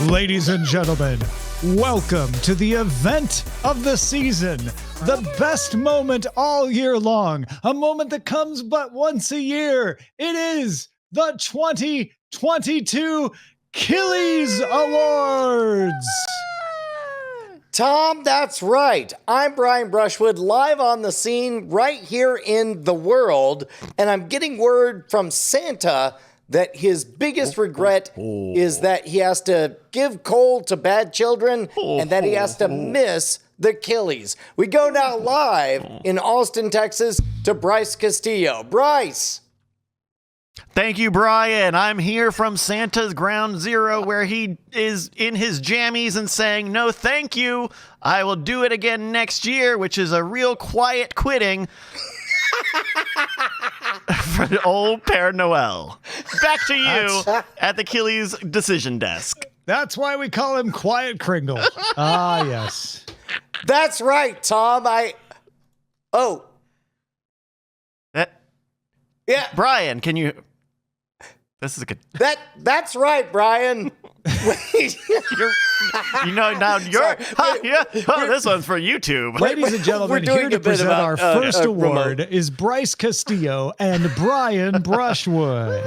Ladies and gentlemen, welcome to the event of the season. The best moment all year long. A moment that comes but once a year. It is the 2022 Killies Awards. Tom, that's right. I'm Brian Brushwood, live on the scene right here in the world, and I'm getting word from Santa that his biggest regret is that he has to give coal to bad children and that he has to miss the Killies. We go now live in Austin, Texas to Bryce Castillo. Bryce. Thank you, Brian. I'm here from Santa's Ground Zero, where he is in his jammies and saying, no, thank you. I will do it again next year, which is a real quiet quitting for the old Père Noel. Back to you at the Killies decision desk. That's why we call him Quiet Kringle. Ah, yes. That's right, Tom. Yeah. Brian, can you... This is a good... That's right, Brian. Wait. This one's for YouTube. Ladies and gentlemen, here to present our first award is Bryce Castillo and Brian Brushwood.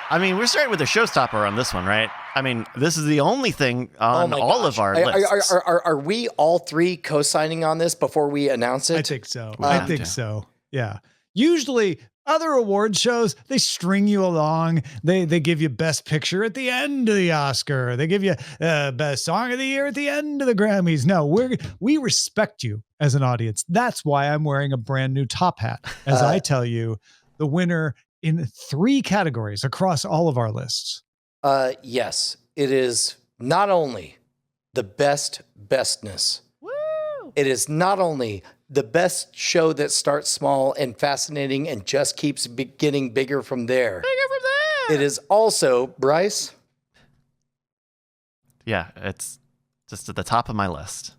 I mean, we're starting with a showstopper on this one, right? I mean, this is the only thing on all of our lists. Are we all three co-signing on this before we announce it? I think so. I think so. Yeah. Usually, other award shows, they string you along. They give you Best Picture at the end of the Oscar. They give you Best Song of the Year at the end of the Grammys. No, we respect you as an audience. That's why I'm wearing a brand new top hat as I tell you the winner in 3 categories across all of our lists. Yes, it is not only the bestness. Woo! It is not only the best show that starts small and fascinating and just keeps getting bigger from there. It is also, Bryce. Yeah, it's just at the top of my list.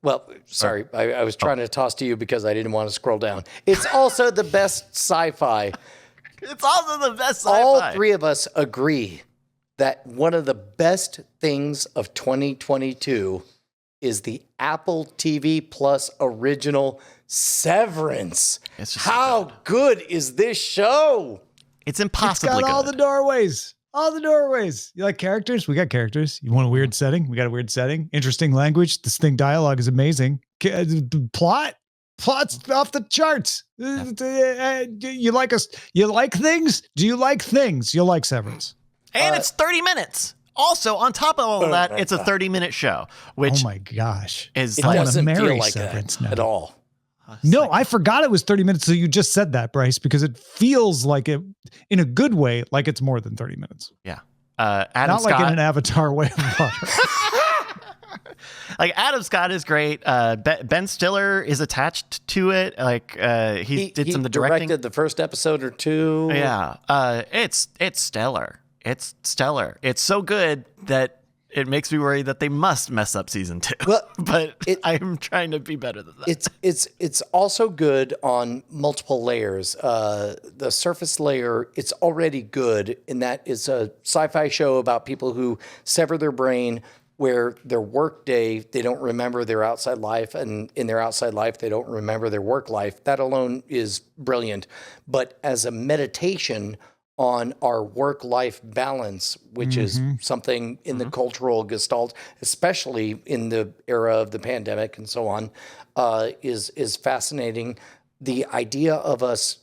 Well, sorry, I was trying to toss to you because I didn't want to scroll down. It's also the best sci-fi. It's also the best sci-fi. All 3 of us agree that one of the best things of 2022 is the Apple TV Plus original Severence. How good is this show? It's impossibly It's got good. all the doorways. All the doorways. You like characters? We got characters. You want a weird setting? We got a weird setting. Interesting language. Distinct dialogue is amazing. Plot's off the charts. You like us? You like things? Do you like things? You'll like Severance. And it's 30 minutes. Also, on top of all of that, it's a 30-minute show, which oh my gosh, is It like doesn't marry feel like Severance that now. at all. No, I forgot it was 30 minutes. So you just said that, Bryce, because it feels like it, in a good way, like it's more than 30 minutes. Yeah. Adam Not Scott, like in an Avatar way of water. like Adam Scott is great. Ben Stiller is attached to it. Like he did some of the directing. Directed the first episode or 2. Yeah. It's stellar. It's stellar. It's so good that it makes me worry that they must mess up season 2. Well, but I'm trying to be better than that. It's also good on multiple layers. The surface layer, it's already good in that it's a sci-fi show about people who sever their brain, where their work day, they don't remember their outside life, and in their outside life, they don't remember their work life. That alone is brilliant. But as a meditation on our work-life balance, which is something in the cultural gestalt, especially in the era of the pandemic and so on, is fascinating. The idea of us,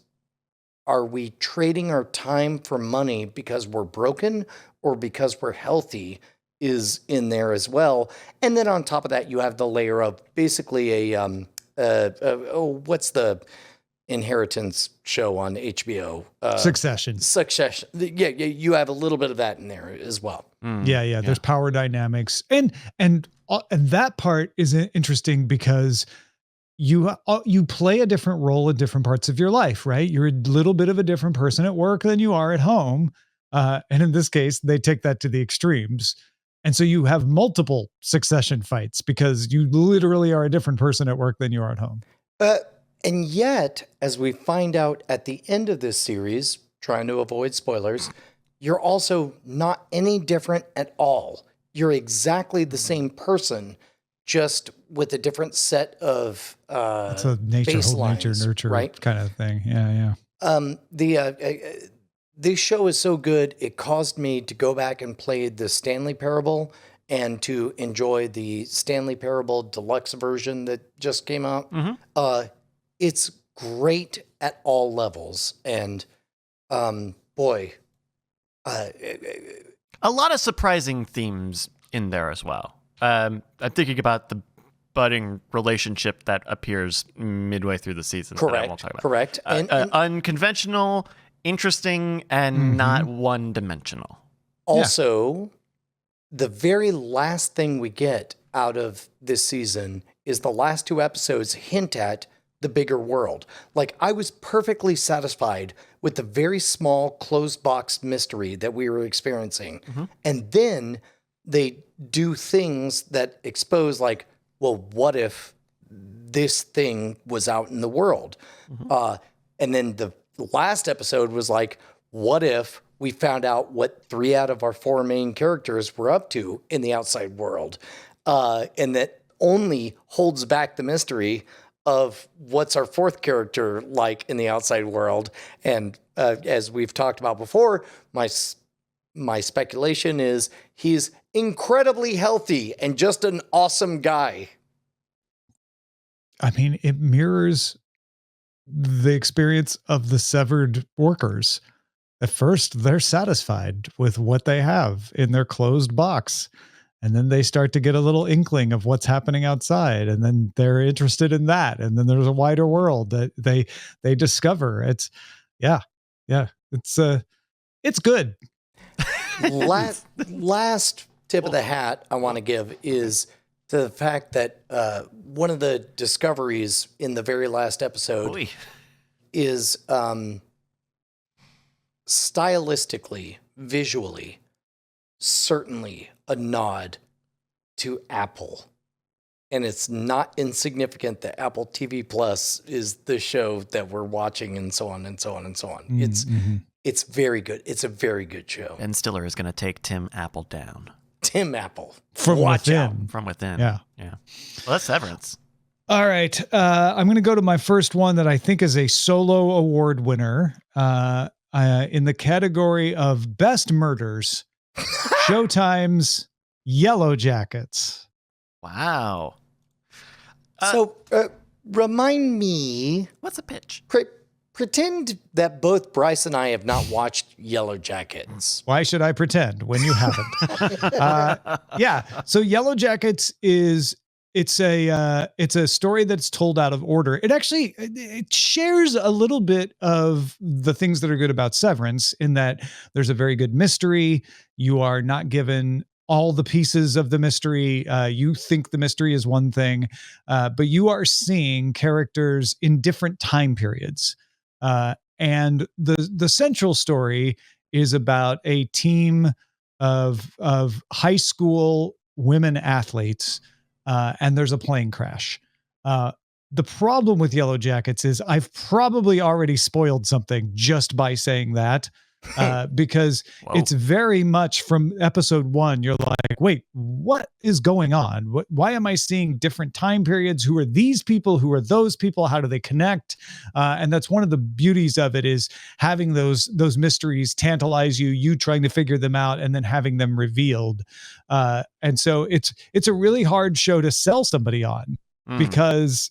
are we trading our time for money because we're broken or because we're healthy, is in there as well. And then on top of that, you have the layer of basically what's the inheritance show on HBO? Succession. Yeah, you have a little bit of that in there as well. Yeah. There's power dynamics, and that part is interesting because you play a different role in different parts of your life, right? You're a little bit of a different person at work than you are at home, and in this case, they take that to the extremes. And so you have multiple succession fights because you literally are a different person at work than you are at home. And yet, as we find out at the end of this series, trying to avoid spoilers, you're also not any different at all. You're exactly the same person, just with a different set of It's a nature nurture right? kind of thing. Yeah. This show is so good, it caused me to go back and play the Stanley Parable and to enjoy the Stanley Parable deluxe version that just came out. It's great at all levels. And boy, a lot of surprising themes in there as well. I'm thinking about the budding relationship that appears midway through the season. That I won't talk about. Correct. And unconventional, interesting, and not one-dimensional. Also, the very last thing we get out of this season is the last 2 episodes hint at the bigger world. Like, I was perfectly satisfied with the very small closed box mystery that we were experiencing. And then they do things that expose, like, well, what if this thing was out in the world? And then the last episode was like, what if we found out what 3 out of our 4 main characters were up to in the outside world? And that only holds back the mystery of what's our 4th character like in the outside world. And as we've talked about before, my speculation is he's incredibly healthy and just an awesome guy. I mean, it mirrors the experience of the severed workers. At first, they're satisfied with what they have in their closed box. And then they start to get a little inkling of what's happening outside. And then they're interested in that. And then there's a wider world that they discover. It's good. Last tip of the hat I want to give is to the fact that one of the discoveries in the very last episode is stylistically, visually, certainly a nod to Apple. And it's not insignificant that Apple TV Plus is the show that we're watching, and so on and so on and so on. It's very good. It's a very good show. Ben Stiller is going to take Tim Apple down. Tim Apple. From within. From within. Yeah. Well, that's Severance. All right. I'm going to go to my first one that I think is a solo award winner in the category of Best Murders. Showtime's Yellowjackets. Wow. So remind me. What's a pitch? Pretend that both Bryce and I have not watched Yellowjackets. Why should I pretend when you haven't? So Yellowjackets it's a story that's told out of order. It shares a little bit of the things that are good about Severance, in that there's a very good mystery. You are not given all the pieces of the mystery. You think the mystery is one thing, but you are seeing characters in different time periods. And the central story is about a team of high school women athletes, and there's a plane crash. The problem with Yellowjackets is I've probably already spoiled something just by saying that, because it's very much from episode 1. You're like, wait, what is going on? Why am I seeing different time periods? Who are these people? Who are those people? How do they connect? And that's one of the beauties of it, is having those mysteries tantalize you trying to figure them out, and then having them revealed. And so it's a really hard show to sell somebody on, because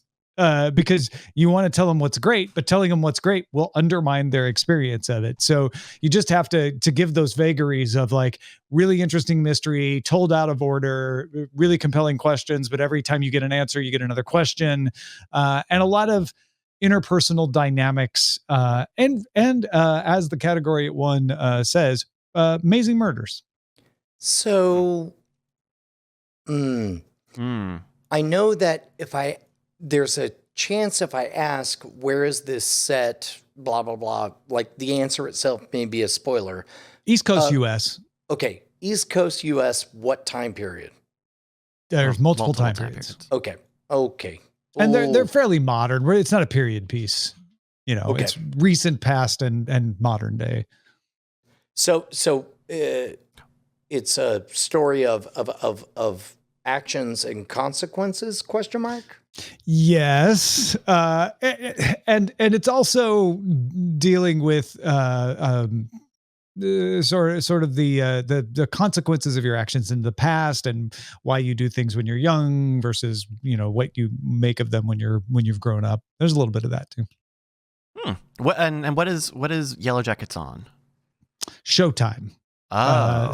you want to tell them what's great, but telling them what's great will undermine their experience of it. So you just have to give those vagaries of, like, really interesting mystery told out of order, really compelling questions, but every time you get an answer, you get another question, and a lot of interpersonal dynamics, and as the category one says, amazing murders. So I know that there's a chance if I ask, where is this set, blah, blah, blah, like, the answer itself may be a spoiler. East Coast U.S. Okay. East Coast U.S., what time period? There's multiple time periods. Okay. And they're fairly modern. It's not a period piece. It's recent, past, and modern day. It's a story of actions and consequences? Question mark. Yes, and it's also dealing with sort of the consequences of your actions in the past and why you do things when you're young versus what you make of them when you've grown up. There's a little bit of that too. What is Yellowjackets on? Showtime.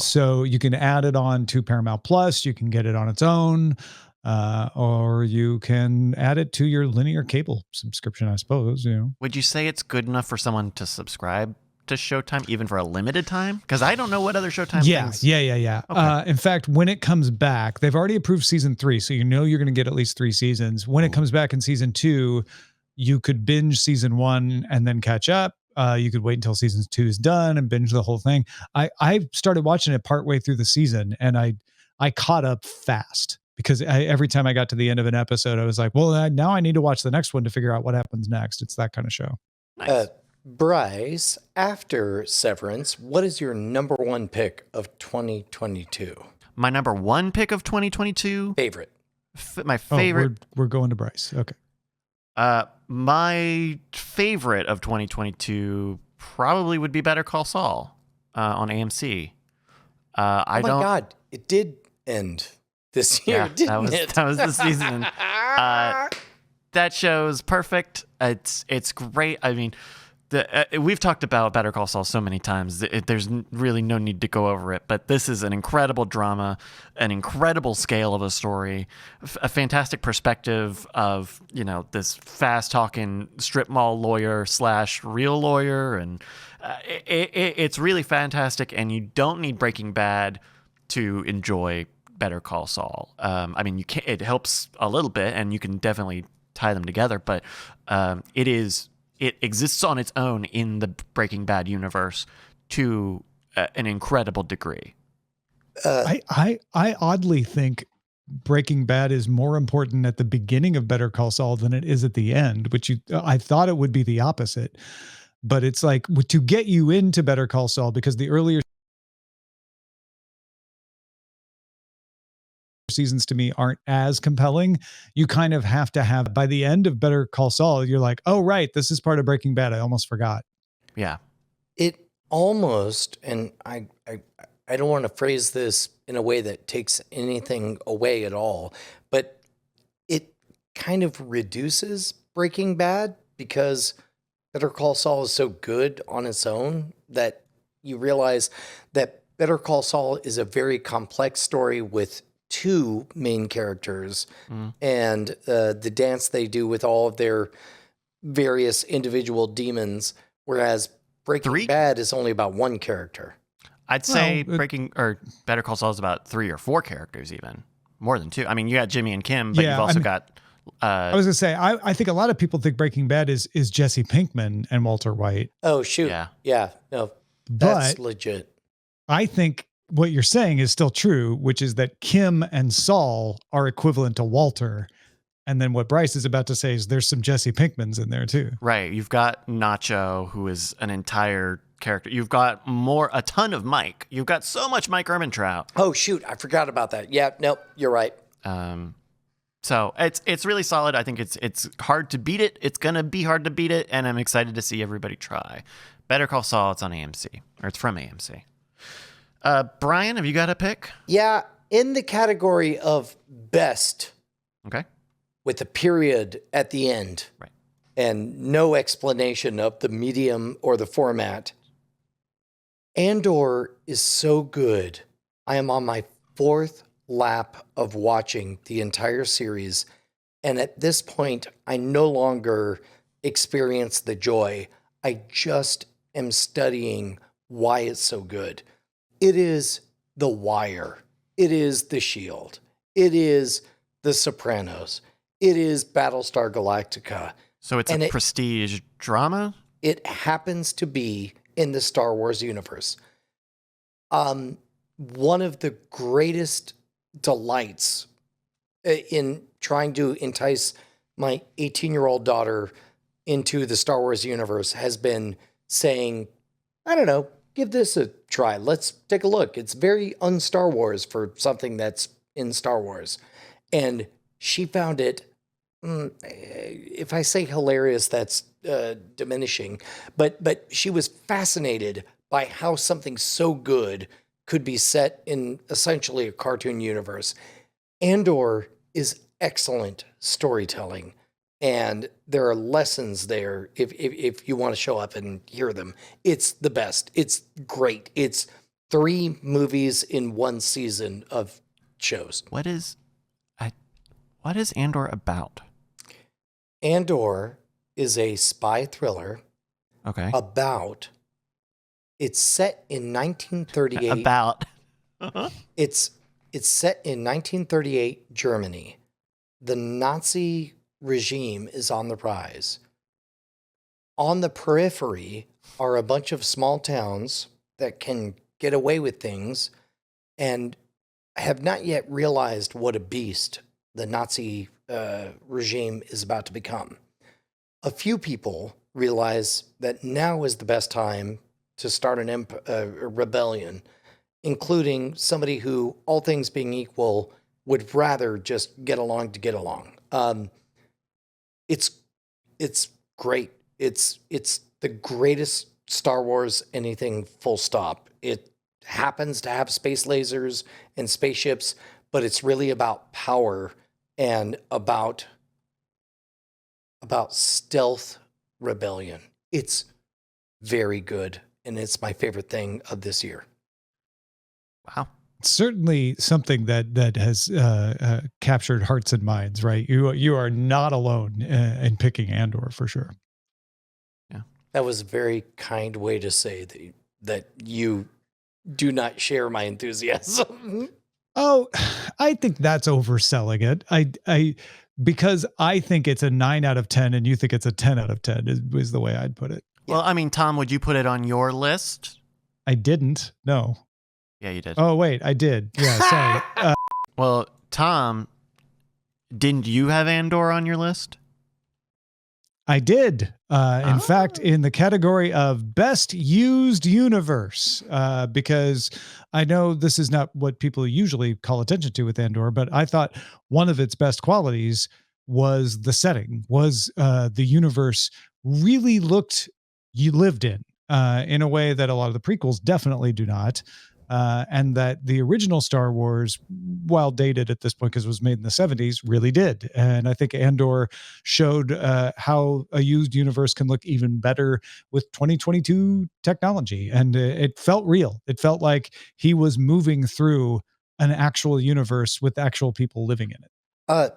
So you can add it on to Paramount Plus. You can get it on its own, or you can add it to your linear cable subscription, I suppose. Would you say it's good enough for someone to subscribe to Showtime even for a limited time? Because I don't know what other Showtime things. Yeah. Okay. In fact, when it comes back, they've already approved season 3, so you're going to get at least 3 seasons. When it comes back in season 2, you could binge season 1 and then catch up. You could wait until season 2 is done and binge the whole thing. I started watching it partway through the season, and I caught up fast because every time I got to the end of an episode, I was like, well, now I need to watch the next one to figure out what happens next. It's that kind of show. Nice. Bryce, after Severance, what is your number 1 pick of 2022? My number 1 pick of 2022? Favorite. My favorite. We're going to Bryce. Okay. My favorite of 2022 probably would be Better Call Saul on AMC. God, it did end this year, didn't it? That was the season. That show's perfect. It's great. I mean, we've talked about Better Call Saul so many times. There's really no need to go over it, but this is an incredible drama, an incredible scale of a story, a fantastic perspective of, this fast-talking strip mall lawyer / real lawyer, and it's really fantastic, and you don't need Breaking Bad to enjoy Better Call Saul. I mean, it helps a little bit, and you can definitely tie them together, but it exists on its own in the Breaking Bad universe to an incredible degree. I oddly think Breaking Bad is more important at the beginning of Better Call Saul than it is at the end, which I thought it would be the opposite. But it's like to get you into Better Call Saul, because the earlier seasons to me aren't as compelling. You kind of have to have, by the end of Better Call Saul, you're like, oh, right, this is part of Breaking Bad. I almost forgot. Yeah. It almost, and I don't want to phrase this in a way that takes anything away at all, but it kind of reduces Breaking Bad because Better Call Saul is so good on its own that you realize that Better Call Saul is a very complex story with 2 main characters and the dance they do with all of their various individual demons, whereas Breaking Bad is only about 1 character. I'd say Better Call Saul is about 3 or 4 characters, even more than 2. I mean, you got Jimmy and Kim, but you've also got. I was gonna say, I think a lot of people think Breaking Bad is Jesse Pinkman and Walter White. Oh shoot, yeah, no, that's but legit. I think what you're saying is still true, which is that Kim and Saul are equivalent to Walter. And then what Bryce is about to say is there's some Jesse Pinkmans in there too. Right. You've got Nacho, who is an entire character. You've got a ton of Mike. You've got so much Mike Ehrmantraut. Oh shoot, I forgot about that. Yeah, nope, you're right. So it's really solid. I think it's hard to beat it. It's gonna be hard to beat it, and I'm excited to see everybody try. Better Call Saul. It's on AMC, or it's from AMC. Brian, have you got a pick? Yeah, in the category of best. Okay. With a period at the end. Right. And no explanation of the medium or the format. Andor is so good. I am on my 4th lap of watching the entire series. And at this point, I no longer experience the joy. I just am studying why it's so good. It is The Wire. It is The Shield. It is The Sopranos. It is Battlestar Galactica. So it's a prestige drama? It happens to be in the Star Wars universe. One of the greatest delights in trying to entice my 18-year-old daughter into the Star Wars universe has been saying, I don't know, give this a try. Let's take a look. It's very un-Star Wars for something that's in Star Wars. And she found it, if I say hilarious, that's diminishing. But she was fascinated by how something so good could be set in essentially a cartoon universe. Andor is excellent storytelling. And there are lessons there if you want to show up and hear them. It's the best. It's great. It's 3 movies in 1 season of shows. What is Andor about? Andor is a spy thriller. Okay. It's set in 1938. About. It's set in 1938 Germany. The Nazi regime is on the rise. On the periphery are a bunch of small towns that can get away with things and have not yet realized what a beast the Nazi regime is about to become. A few people realize that now is the best time to start a rebellion, including somebody who, all things being equal, would rather just get along to get along. It's great. It's the greatest Star Wars anything, full stop. It happens to have space lasers and spaceships, but it's really about power and about stealth rebellion. It's very good, and it's my favorite thing of this year. Wow. Certainly something that has captured hearts and minds, right? You are not alone in picking Andor for sure. Yeah, that was a very kind way to say that you do not share my enthusiasm. Oh, I think that's overselling it. I because I think it's a 9 out of 10, and you think it's a 10 out of 10 is the way I'd put it. Well, I mean, Tom, would you put it on your list? I didn't. No. Yeah, you did. Oh, wait, I did. Yeah, sorry. Well, Tom, didn't you have Andor on your list? I did. In fact, in the category of Best Used Universe, because I know this is not what people usually call attention to with Andor, but I thought one of its best qualities was the setting, was the universe really looked you lived in a way that a lot of the prequels definitely do not. And that the original Star Wars, while dated at this point because it was made in the 70s, really did. And I think Andor showed how a used universe can look even better with 2022 technology. And it felt real. It felt like he was moving through an actual universe with actual people living in it.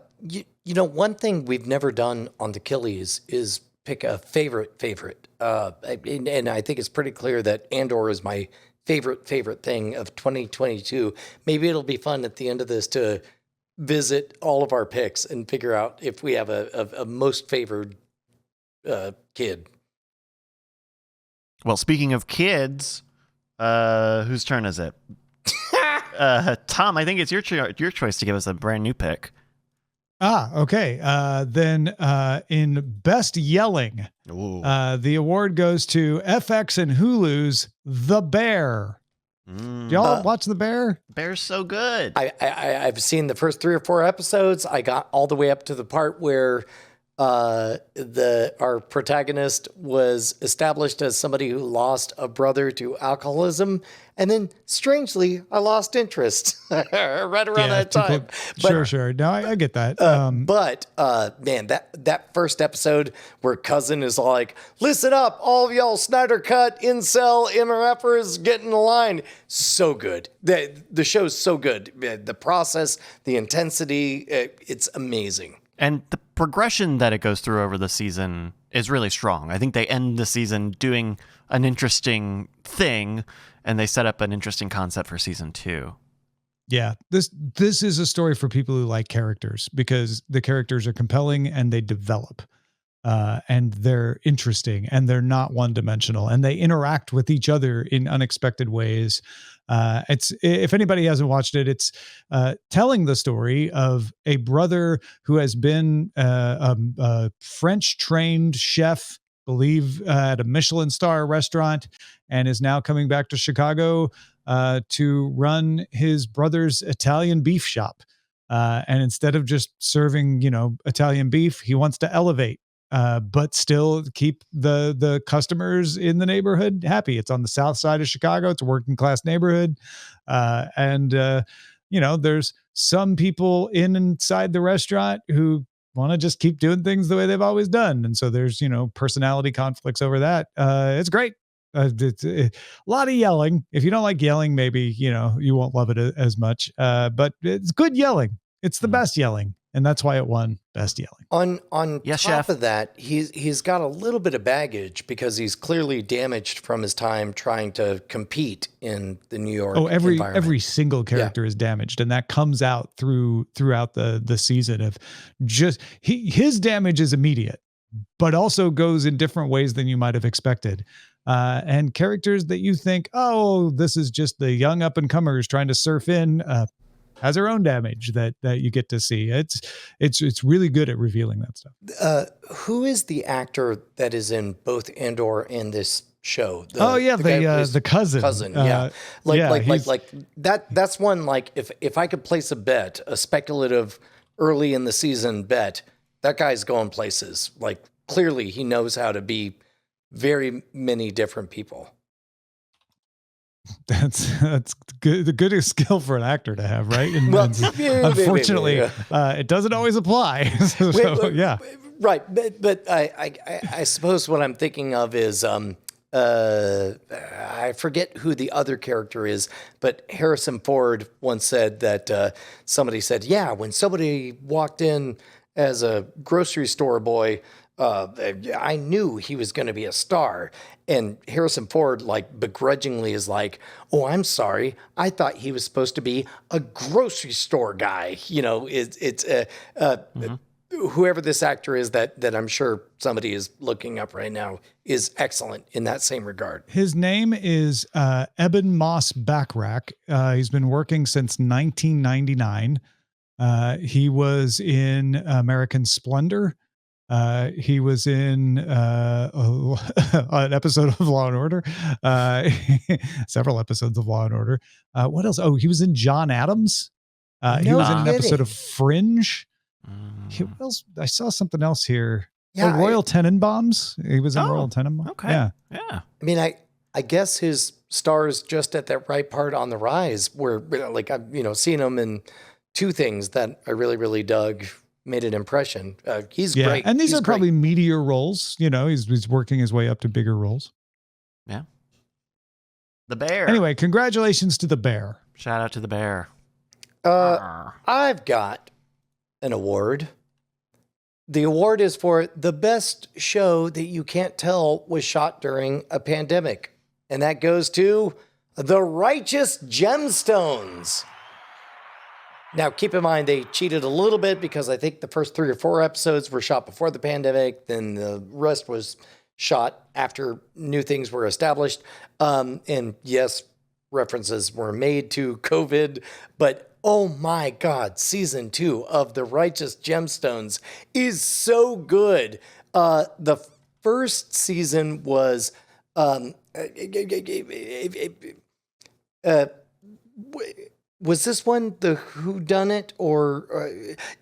You know, one thing we've never done on the Killies is pick a favorite. And I think it's pretty clear that Andor is my favorite thing of 2022. Maybe it'll be fun at the end of this to visit all of our picks and figure out if we have a most favored kid. Well, speaking of kids, whose turn is it? Tom, I think it's your choice to give us a brand new pick. Okay. Then in Best Yelling, the award goes to FX and Hulu's The Bear. Y'all watch The Bear? Bear's so good. I've seen the first 3 or 4 episodes. I got all the way up to the part where our protagonist was established as somebody who lost a brother to alcoholism, and then strangely I lost interest right around that time. Sure. No, I get that. But man, that first episode where Cousin is all like, "Listen up, all of y'all Snyder Cut, incel, MRFers, get in the line." So good. The show's so good. The process, the intensity, it's amazing. And the progression that it goes through over the season is really strong. I think they end the season doing an interesting thing, and they set up an interesting concept for season 2. Yeah, this is a story for people who like characters, because the characters are compelling and they develop. And they're interesting and they're not one-dimensional, and they interact with each other in unexpected ways. It's, if anybody hasn't watched it, it's telling the story of a brother who has been a French-trained chef, believe, at a Michelin star restaurant, and is now coming back to Chicago to run his brother's Italian beef shop. And instead of just serving, Italian beef, he wants to elevate, but still keep the customers in the neighborhood happy. It's on the south side of Chicago. It's a working class neighborhood. There's some people inside the restaurant who want to just keep doing things the way they've always done. And so there's, personality conflicts over that. It's great. It's a lot of yelling. If you don't like yelling, maybe, you won't love it as much. But it's good yelling. It's the best yelling. And that's why it won Best Yelling. On yes, top chef. of that, he's got a little bit of baggage because he's clearly damaged from his time trying to compete in the New York environment. Every single character is damaged, and that comes out throughout the season of just his damage is immediate, but also goes in different ways than you might have expected. And characters that you think, oh, this is just the young up and comers trying to surf in, has her own damage that you get to see. It's really good at revealing that stuff. Who is the actor that is in both Andor and this show? The cousin. Yeah. Like that's one, like if I could place a bet, a speculative early in the season bet, that guy's going places. Like clearly he knows how to be very many different people. That's good. The good skill for an actor to have, right? And, unfortunately, it doesn't always apply. Yeah, right. But I suppose what I'm thinking of is I forget who the other character is, but Harrison Ford once said that somebody said, yeah, when somebody walked in as a grocery store boy, I knew he was going to be a star. And Harrison Ford, like, begrudgingly is like, oh, I'm sorry. I thought he was supposed to be a grocery store guy. Whoever this actor is that I'm sure somebody is looking up right now is excellent in that same regard. His name is Eben Moss Backrack. He's been working since 1999. He was in American Splendor. He was in an episode of Law and Order, several episodes of Law and Order. What else? Oh, he was in John Adams. He was in an episode of Fringe. What else? I saw something else here. Yeah, Royal Tenenbaums. He was in Royal Tenenbaums. Okay. Yeah. Yeah. I mean, I guess his star is just at that right part on the rise where, like, I've, seen him in two things that I really, really dug. Made an impression. He's great. And these are probably meatier roles. He's working his way up to bigger roles. Yeah. The bear. Anyway, congratulations to the bear. Shout out to the bear. I've got an award. The award is for the best show that you can't tell was shot during a pandemic. And that goes to The Righteous Gemstones. Now, keep in mind, they cheated a little bit because I think the first 3 or 4 episodes were shot before the pandemic. Then the rest was shot after new things were established. And yes, references were made to COVID. But oh my God, season 2 of The Righteous Gemstones is so good. The first season was... was this one the whodunit, or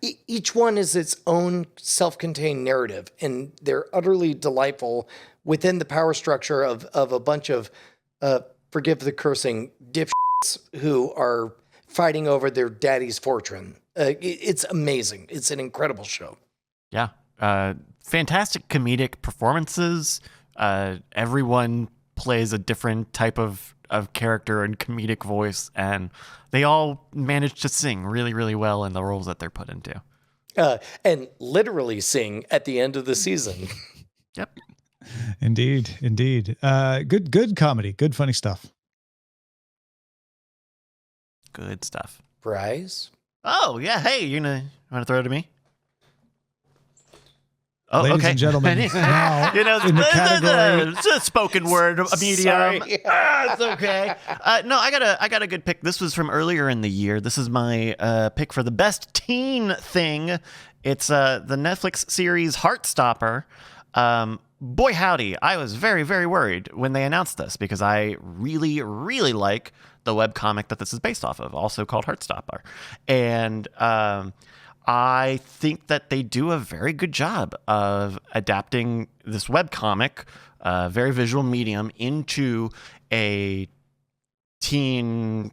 each one is its own self-contained narrative, and they're utterly delightful within the power structure of a bunch of, forgive the cursing, dipshits who are fighting over their daddy's fortune. It's amazing. It's an incredible show. Yeah. Fantastic comedic performances. Everyone plays a different type of character and comedic voice, and they all manage to sing really, really well in the roles that they're put into. And literally sing at the end of the season. Yep. Indeed. Good comedy, good funny stuff. Good stuff. Bryce? Oh, yeah. Hey, you want to throw it to me? Oh, Ladies okay. and gentlemen, now in the category, it's a spoken word medium. It's okay. No, I got a good pick. This was from earlier in the year. This is my pick for the best teen thing. It's the Netflix series Heartstopper. boy howdy, I was very, very worried when they announced this because I really, really like the webcomic that this is based off of, also called Heartstopper. And I think that they do a very good job of adapting this webcomic, very visual medium, into a teen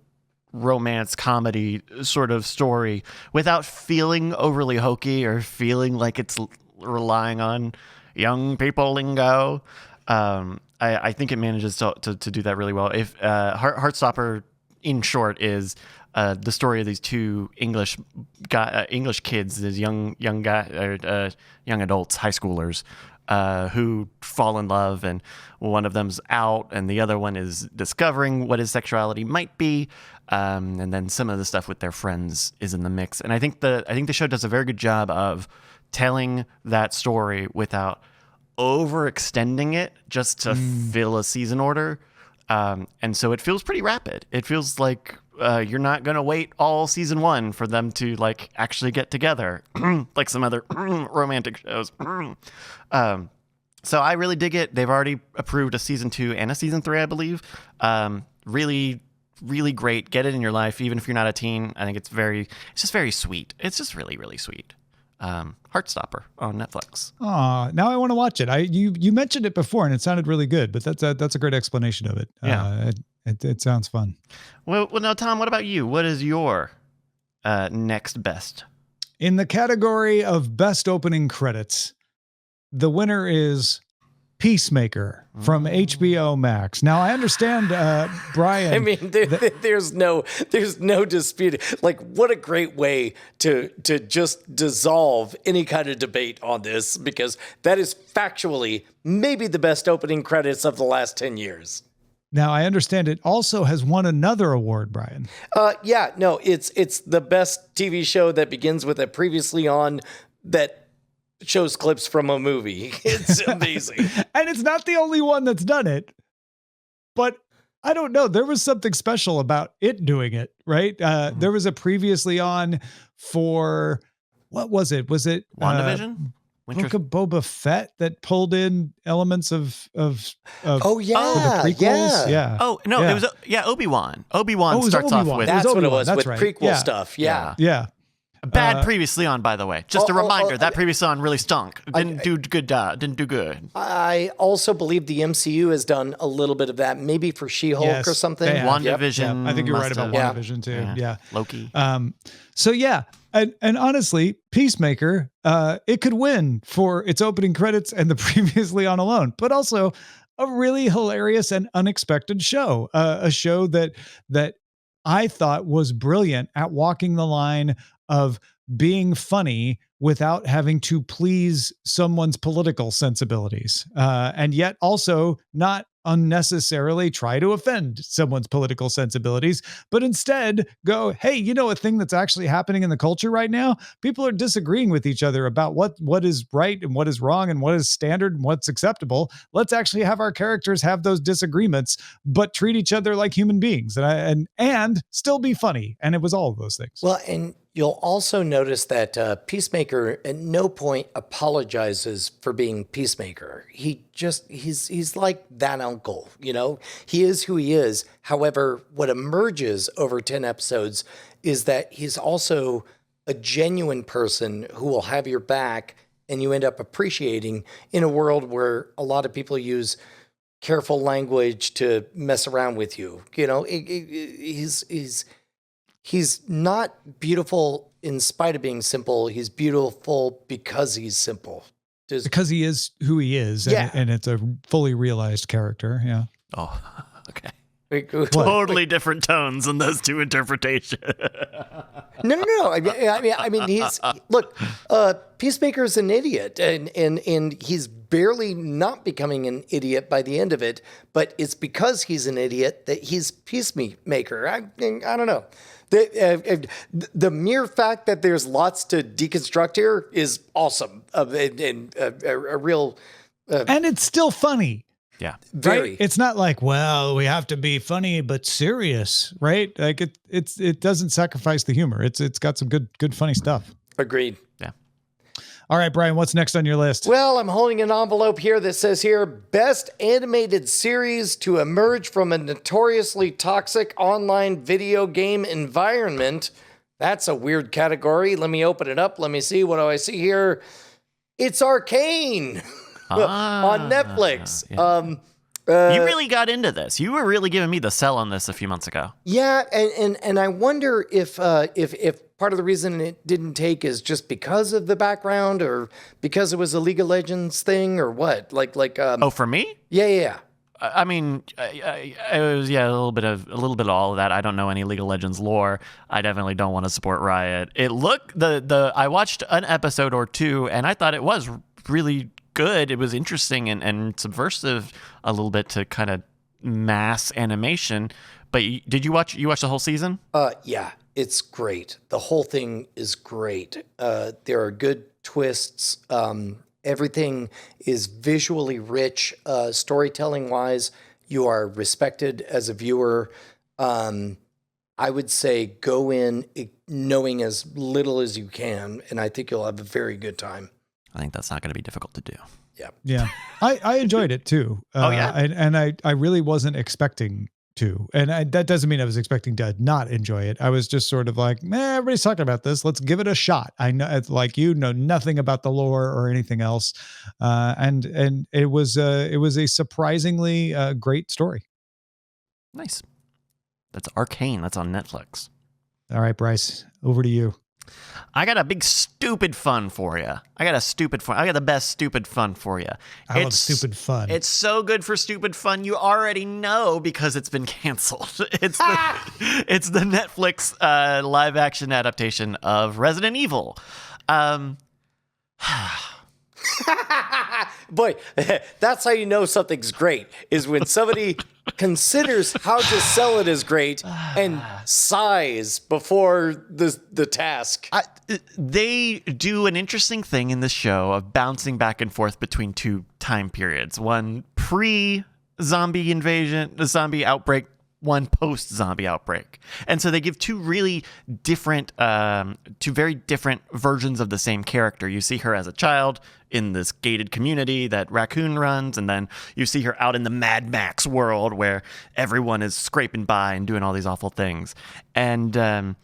romance comedy sort of story without feeling overly hokey or feeling like it's relying on young people lingo. I think it manages to do that really well. If Heartstopper, in short, is the story of these two English kids, these young adults, high schoolers, who fall in love, and one of them's out, and the other one is discovering what his sexuality might be, and then some of the stuff with their friends is in the mix. And I think the show does a very good job of telling that story without overextending it just to fill a season order. And so it feels pretty rapid. It feels like you're not going to wait all season 1 for them to like actually get together like some other romantic shows. So I really dig it. They've already approved a season 2 and a season 3, I believe. Really, really great. Get it in your life, even if you're not a teen. I think it's just very sweet. It's just really, really sweet. Heartstopper on Netflix. Oh, now I want to watch it. You mentioned it before and it sounded really good, but that's a great explanation of it. Yeah. It sounds fun. Well, now, Tom, what about you? What is your next best? In the category of best opening credits, the winner is Peacemaker from HBO Max. Now I understand, Brian. I mean, there's no dispute. Like, what a great way to just dissolve any kind of debate on this, because that is factually maybe the best opening credits of the last 10 years. Now I understand it also has won another award, Brian. Yeah, no, it's the best TV show that begins with a previously on that shows clips from a movie. It's amazing. And it's not the only one that's done it, but I don't know. There was something special about it doing it, right? There was a previously on for, what was it? Was it WandaVision? Book of Boba Fett that pulled in elements of oh yeah, the prequels? Yeah. Oh no, yeah. It was Obi-Wan. Obi-Wan starts off with that's what it was that's with right. prequel stuff. Yeah. Bad previously on, by the way. Just a reminder, that previously on really stunk. Didn't do good. I also believe the MCU has done a little bit of that, maybe for She-Hulk or something. WandaVision. Yep. I think you're right about WandaVision too. Yeah. Loki. So yeah, and honestly, Peacemaker, it could win for its opening credits and the previously on alone, but also a really hilarious and unexpected show. A show that I thought was brilliant at walking the line of being funny without having to please someone's political sensibilities, and yet also not unnecessarily try to offend someone's political sensibilities, but instead go, hey, you know, a thing that's actually happening in the culture right now? People are disagreeing with each other about what is right and what is wrong and what is standard and what's acceptable. Let's actually have our characters have those disagreements, but treat each other like human beings and still be funny. And it was all of those things. Well, and you'll also notice that Peacemaker at no point apologizes for being Peacemaker. He's like that uncle, you know? He is who he is. However, what emerges over 10 episodes is that he's also a genuine person who will have your back, and you end up appreciating in a world where a lot of people use careful language to mess around with you. You know, he's not beautiful in spite of being simple. He's beautiful because he's simple. Because he is who he is. Yeah. And it's a fully realized character. Yeah. Oh, okay. Totally different tones in those two interpretations. No. I mean, Peacemaker's an idiot, and he's barely not becoming an idiot by the end of it. But it's because he's an idiot that he's Peacemaker. I don't know. The mere fact that there's lots to deconstruct here is awesome, and a real. And it's still funny. Yeah. Very. Right? It's not like, well, we have to be funny but serious, right? Like it doesn't sacrifice the humor. It's got some good funny stuff. Agreed. Yeah. All right, Brian, what's next on your list? Well, I'm holding an envelope here that says here, best animated series to emerge from a notoriously toxic online video game environment. That's a weird category. Let me open it up. Let me see. What do I see here? It's Arcane on Netflix. Yeah. You really got into this. You were really giving me the sell on this a few months ago. Yeah, and I wonder if part of the reason it didn't take is just because of the background, or because it was a League of Legends thing, or what? Oh, for me? Yeah. I mean, it was a little bit of all of that. I don't know any League of Legends lore. I definitely don't want to support Riot. It looked I watched an episode or two, and I thought it was really good. It was interesting and subversive a little bit to kind of mass animation. But did you watch the whole season? Yeah, it's great. The whole thing is great. There are good twists. Everything is visually rich, storytelling wise. You are respected as a viewer. I would say go in knowing as little as you can, and I think you'll have a very good time. I think that's not going to be difficult to do. Yeah. I enjoyed it too. Oh yeah, and I really wasn't expecting to, and that doesn't mean I was expecting to not enjoy it. I was just sort of like, everybody's talking about this. Let's give it a shot. I know, it's like, know nothing about the lore or anything else, and it was a surprisingly great story. Nice. That's Arcane. That's on Netflix. All right, Bryce, over to you. I got a big stupid fun for you. I got the best stupid fun for you. I love stupid fun. It's so good for stupid fun. You already know because it's been canceled. It's the Netflix live action adaptation of Resident Evil. Boy, that's how you know something's great, is when somebody considers how to sell it as great and sighs before the task. They do an interesting thing in the show of bouncing back and forth between two time periods. One pre-zombie invasion, the zombie outbreak, one post-zombie outbreak. And so they give two very different versions of the same character. You see her as a child in this gated community that Raccoon runs, and then you see her out in the Mad Max world where everyone is scraping by and doing all these awful things. And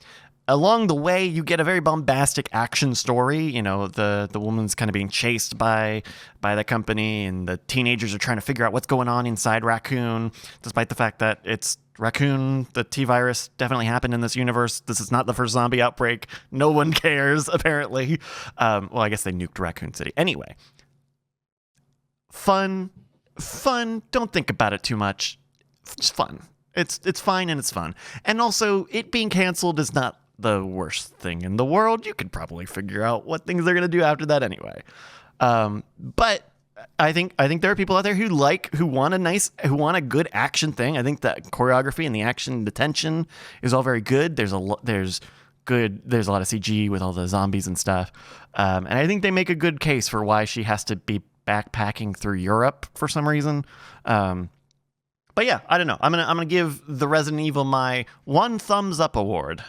along the way, you get a very bombastic action story. You know, the woman's kind of being chased by the company, and the teenagers are trying to figure out what's going on inside Raccoon, despite the fact that it's Raccoon. The T-virus definitely happened in this universe. This is not the first zombie outbreak. No one cares, apparently. Well, I guess they nuked Raccoon City. Anyway, fun. Don't think about it too much. It's fun. It's fine and it's fun. And also, it being canceled is not the worst thing in the world. You could probably figure out what things they're going to do after that anyway. But I think there are people out there who want a good action thing. I think that choreography and the action, the tension is all very good. There's a lot of CG with all the zombies and stuff. And I think they make a good case for why she has to be backpacking through Europe for some reason. But yeah, I don't know. I'm gonna give the Resident Evil my 1 thumbs up award.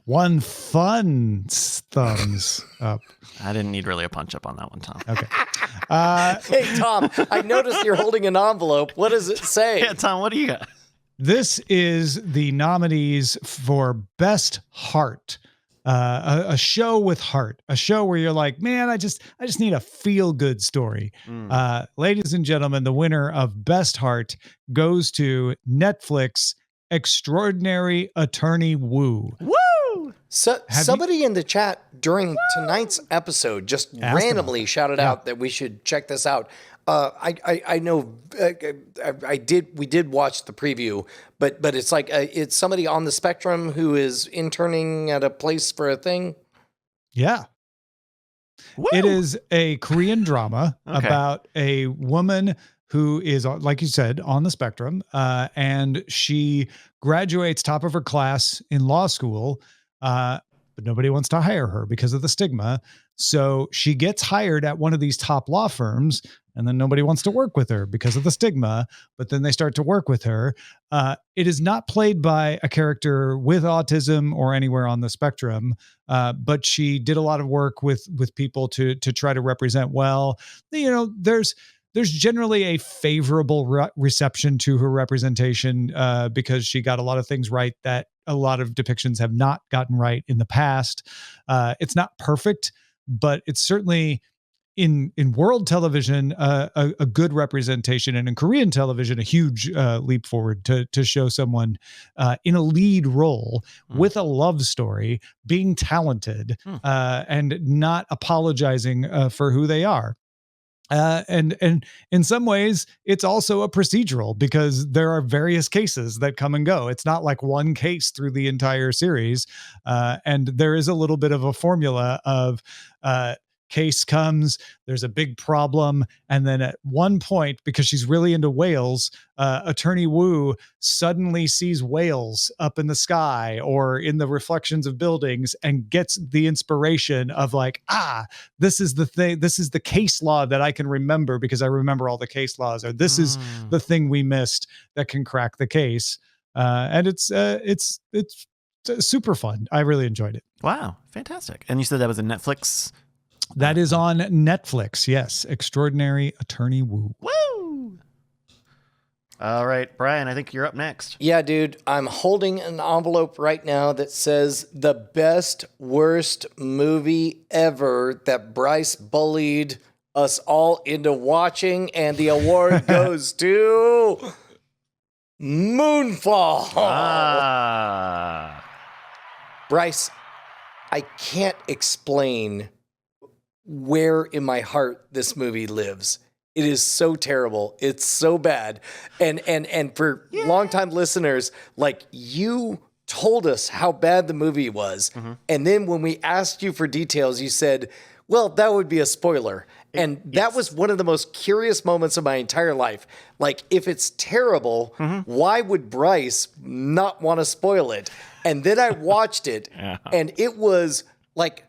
1 fun thumbs up. I didn't need really a punch up on that one, Tom. Okay. Hey, Tom, I noticed you're holding an envelope. What does it say? Yeah, Tom, what do you got? This is the nominees for Best Heart. A show with heart, a show where you're like, man, I just need a feel good story. Ladies and gentlemen, the winner of Best Heart goes to Netflix Extraordinary Attorney Woo. Woo! So somebody in the chat during tonight's episode just randomly shouted out that we should check this out. I know we did watch the preview, but it's like it's somebody on the spectrum who is interning at a place for a thing. Yeah. Woo! It is a Korean drama about a woman who is, like you said, on the spectrum, and she graduates top of her class in law school, but nobody wants to hire her because of the stigma. So she gets hired at one of these top law firms, and then nobody wants to work with her because of the stigma, but then they start to work with her. It is not played by a character with autism or anywhere on the spectrum, but she did a lot of work with people to try to represent well. You know, there's generally a favorable reception to her representation because she got a lot of things right that a lot of depictions have not gotten right in the past. It's not perfect, but it's certainly in world television a good representation, and in Korean television a huge leap forward to show someone in a lead role with a love story, being talented and not apologizing for who they are. And in some ways, it's also a procedural because there are various cases that come and go. It's not like one case through the entire series. And there is a little bit of a formula of case comes, there's a big problem, and then at one point, because she's really into whales, Attorney Wu suddenly sees whales up in the sky or in the reflections of buildings and gets the inspiration of like, this is the thing, this is the case law that I can remember because I remember all the case laws, or this is the thing we missed that can crack the case. And it's super fun. I really enjoyed it. Wow, fantastic. And you said that was a Netflix? That is on Netflix, yes. Extraordinary Attorney Wu. Woo! All right, Brian, I think you're up next. Yeah, dude, I'm holding an envelope right now that says the best, worst movie ever that Bryce bullied us all into watching, and the award goes to Moonfall. Bryce, I can't explain where in my heart this movie lives. It is so terrible. It's so bad. And for longtime listeners, like, you told us how bad the movie was. And then when we asked you for details, you said, well, that would be a spoiler. And that was one of the most curious moments of my entire life. Like, if it's terrible, why would Bryce not want to spoil it? And then I watched it, and it was like,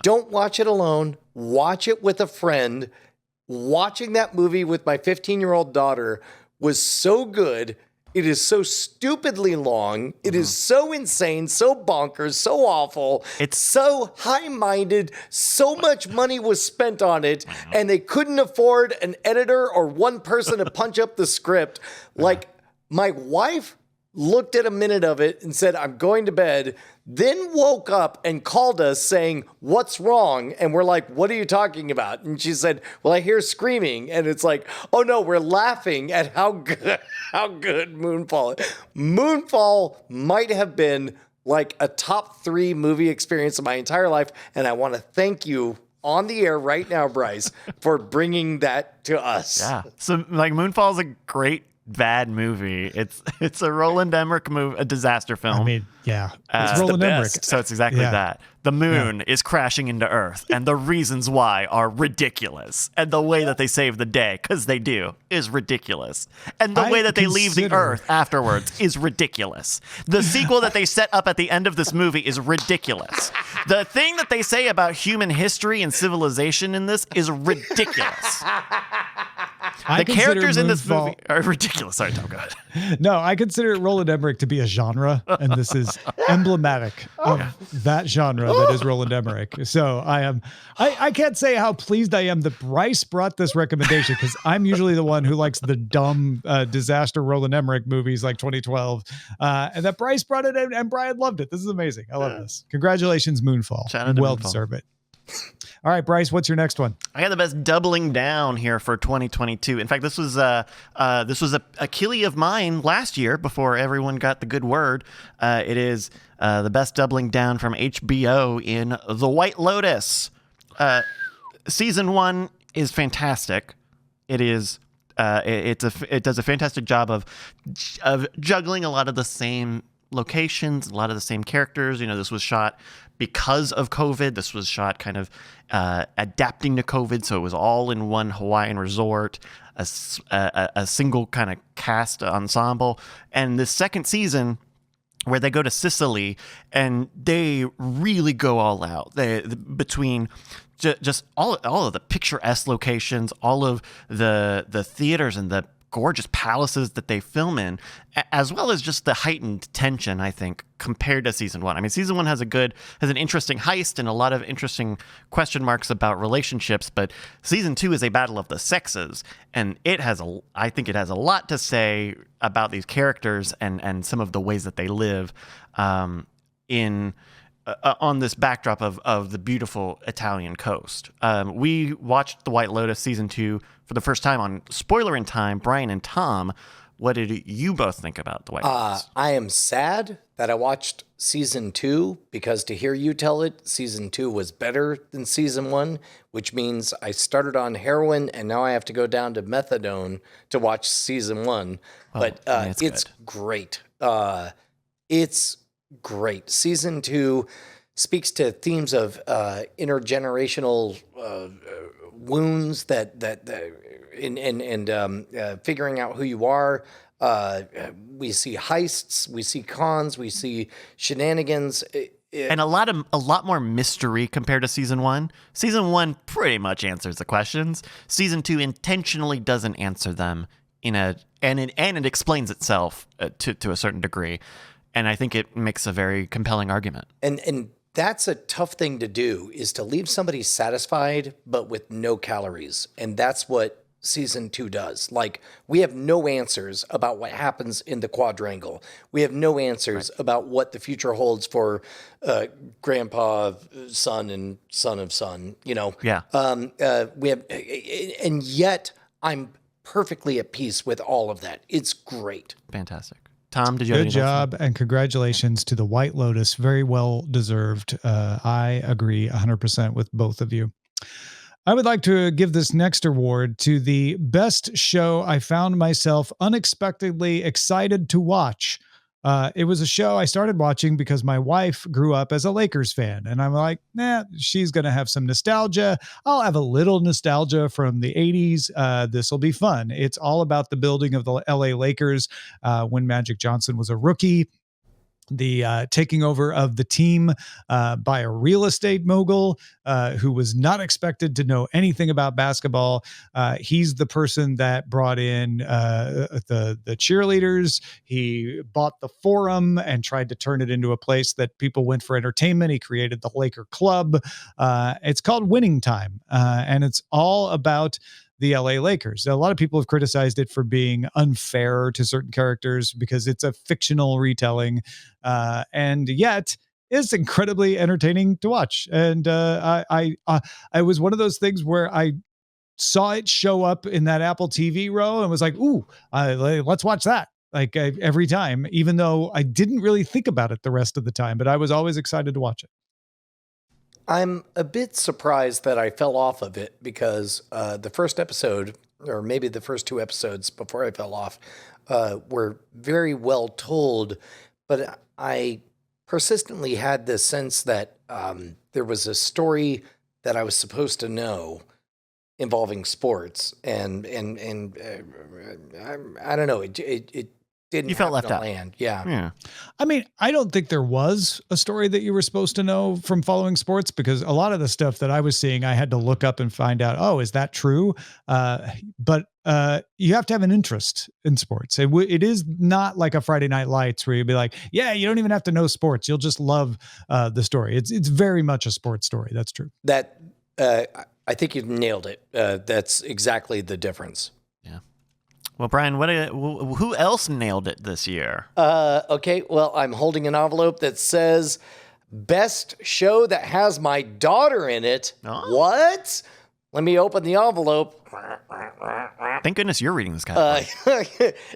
don't watch it alone. Watch it with a friend. Watching that movie with my 15-year-old daughter was so good. It is so stupidly long. It is so insane, so bonkers, so awful. It's so high-minded. So much money was spent on it, and they couldn't afford an editor or one person to punch up the script. Like, my wife looked at a minute of it and said, I'm going to bed, then woke up and called us saying, what's wrong? And we're like, what are you talking about? And she said, well, I hear screaming. And it's like, oh no, we're laughing at how good Moonfall is. Moonfall might have been like a top 3 movie experience of my entire life. And I want to thank you on the air right now, Bryce, for bringing that to us. Yeah. So like, Moonfall is a great bad movie. It's a Roland Emmerich movie, a disaster film. I mean, yeah, it's Roland Emmerich. So it's exactly that. The moon is crashing into Earth, and the reasons why are ridiculous. And the way that they save the day, because they do, is ridiculous. And the way that they leave the Earth afterwards is ridiculous. The sequel that they set up at the end of this movie is ridiculous. The thing that they say about human history and civilization in this is ridiculous. The characters in this movie are ridiculous. Sorry, Tom, go ahead. No, I consider Roland Emmerich to be a genre, and this is emblematic of that genre that is Roland Emmerich. So I can't say how pleased I am that Bryce brought this recommendation, because I'm usually the one who likes the dumb disaster Roland Emmerich movies like 2012, and that Bryce brought it in, and Brian loved it. This is amazing. I love this. Congratulations, Moonfall. Well deserve it. All right, Bryce, what's your next one? I got the best doubling down here for 2022. In fact, this was a Killie of mine last year before everyone got the good word. It is the best doubling down from HBO in The White Lotus. Season 1 is fantastic. It is it does a fantastic job of juggling a lot of the same locations, a lot of the same characters. You know, this was shot because of COVID. This was shot kind of adapting to COVID, so it was all in one Hawaiian resort, a single kind of cast ensemble. And this second season where they go to Sicily and they really go all out. Between just all of the picturesque locations, all of the theaters and the gorgeous palaces that they film in, as well as just the heightened tension, I think, compared to season 1. I mean, season 1 has an interesting heist and a lot of interesting question marks about relationships, but season 2 is a battle of the sexes, and I think it has a lot to say about these characters and some of the ways that they live on this backdrop of the beautiful Italian coast. We watched The White Lotus season 2 for the first time on Spoiler in Time. Brian and Tom, what did you both think about The White Lotus? I am sad that I watched season 2 because to hear you tell it, season 2 was better than season 1, which means I started on heroin and now I have to go down to methadone to watch season 1. But it's great. It's great. Season 2 speaks to themes of intergenerational wounds that figuring out who you are. We see heists, we see cons, we see shenanigans. And a lot more mystery compared to season 1. Season 1 pretty much answers the questions. Season 2 intentionally doesn't answer them and it explains itself to a certain degree. And I think it makes a very compelling argument. And that's a tough thing to do, is to leave somebody satisfied, but with no calories. And that's what season 2 does. Like, we have no answers about what happens in the quadrangle. We have no answers about what the future holds for grandpa, son, and son of son, Yeah. We have, and yet I'm perfectly at peace with all of that. It's great. Fantastic. Tom, did you have Good job, and congratulations to the White Lotus. Very well deserved. I agree 100% with both of you. I would like to give this next award to the best show I found myself unexpectedly excited to watch. It was a show I started watching because my wife grew up as a Lakers fan. And I'm like, she's going to have some nostalgia. I'll have a little nostalgia from the 80s. This will be fun. It's all about the building of the LA Lakers when Magic Johnson was a rookie. The taking over of the team by a real estate mogul who was not expected to know anything about basketball. He's the person that brought in the cheerleaders. He bought the Forum and tried to turn it into a place that people went for entertainment. He created the Laker Club. It's called Winning Time, and it's all about the LA Lakers. A lot of people have criticized it for being unfair to certain characters because it's a fictional retelling, and yet it's incredibly entertaining to watch. And I was one of those things where I saw it show up in that Apple TV row and was like, "Ooh, let's watch that." Like every time, even though I didn't really think about it the rest of the time, but I was always excited to watch it. I'm a bit surprised that I fell off of it because the first episode, or maybe the first 2 episodes before I fell off, were very well told, but I persistently had this sense that there was a story that I was supposed to know involving sports, and I don't know, it didn't. You felt left out. Land. Yeah. I mean, I don't think there was a story that you were supposed to know from following sports, because a lot of the stuff that I was seeing, I had to look up and find out, oh, is that true? But you have to have an interest in sports. It is not like a Friday Night Lights where you'll be like, yeah, you don't even have to know sports. You'll just love the story. It's very much a sports story. That's true. That I think you've nailed it. That's exactly the difference. Yeah. Well, Brian, who else nailed it this year? Okay, well, I'm holding an envelope that says best show that has my daughter in it. Oh. What? Let me open the envelope. Thank goodness you're reading this guy.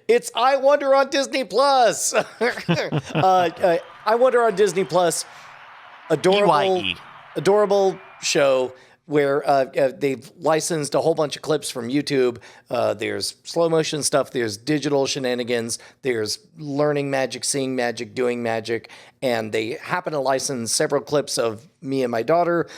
It's I Wonder on Disney Plus. I Wonder on Disney Plus. Adorable show where they've licensed a whole bunch of clips from YouTube. There's slow motion stuff. There's digital shenanigans. There's learning magic, seeing magic, doing magic. And they happen to license several clips of me and my daughter,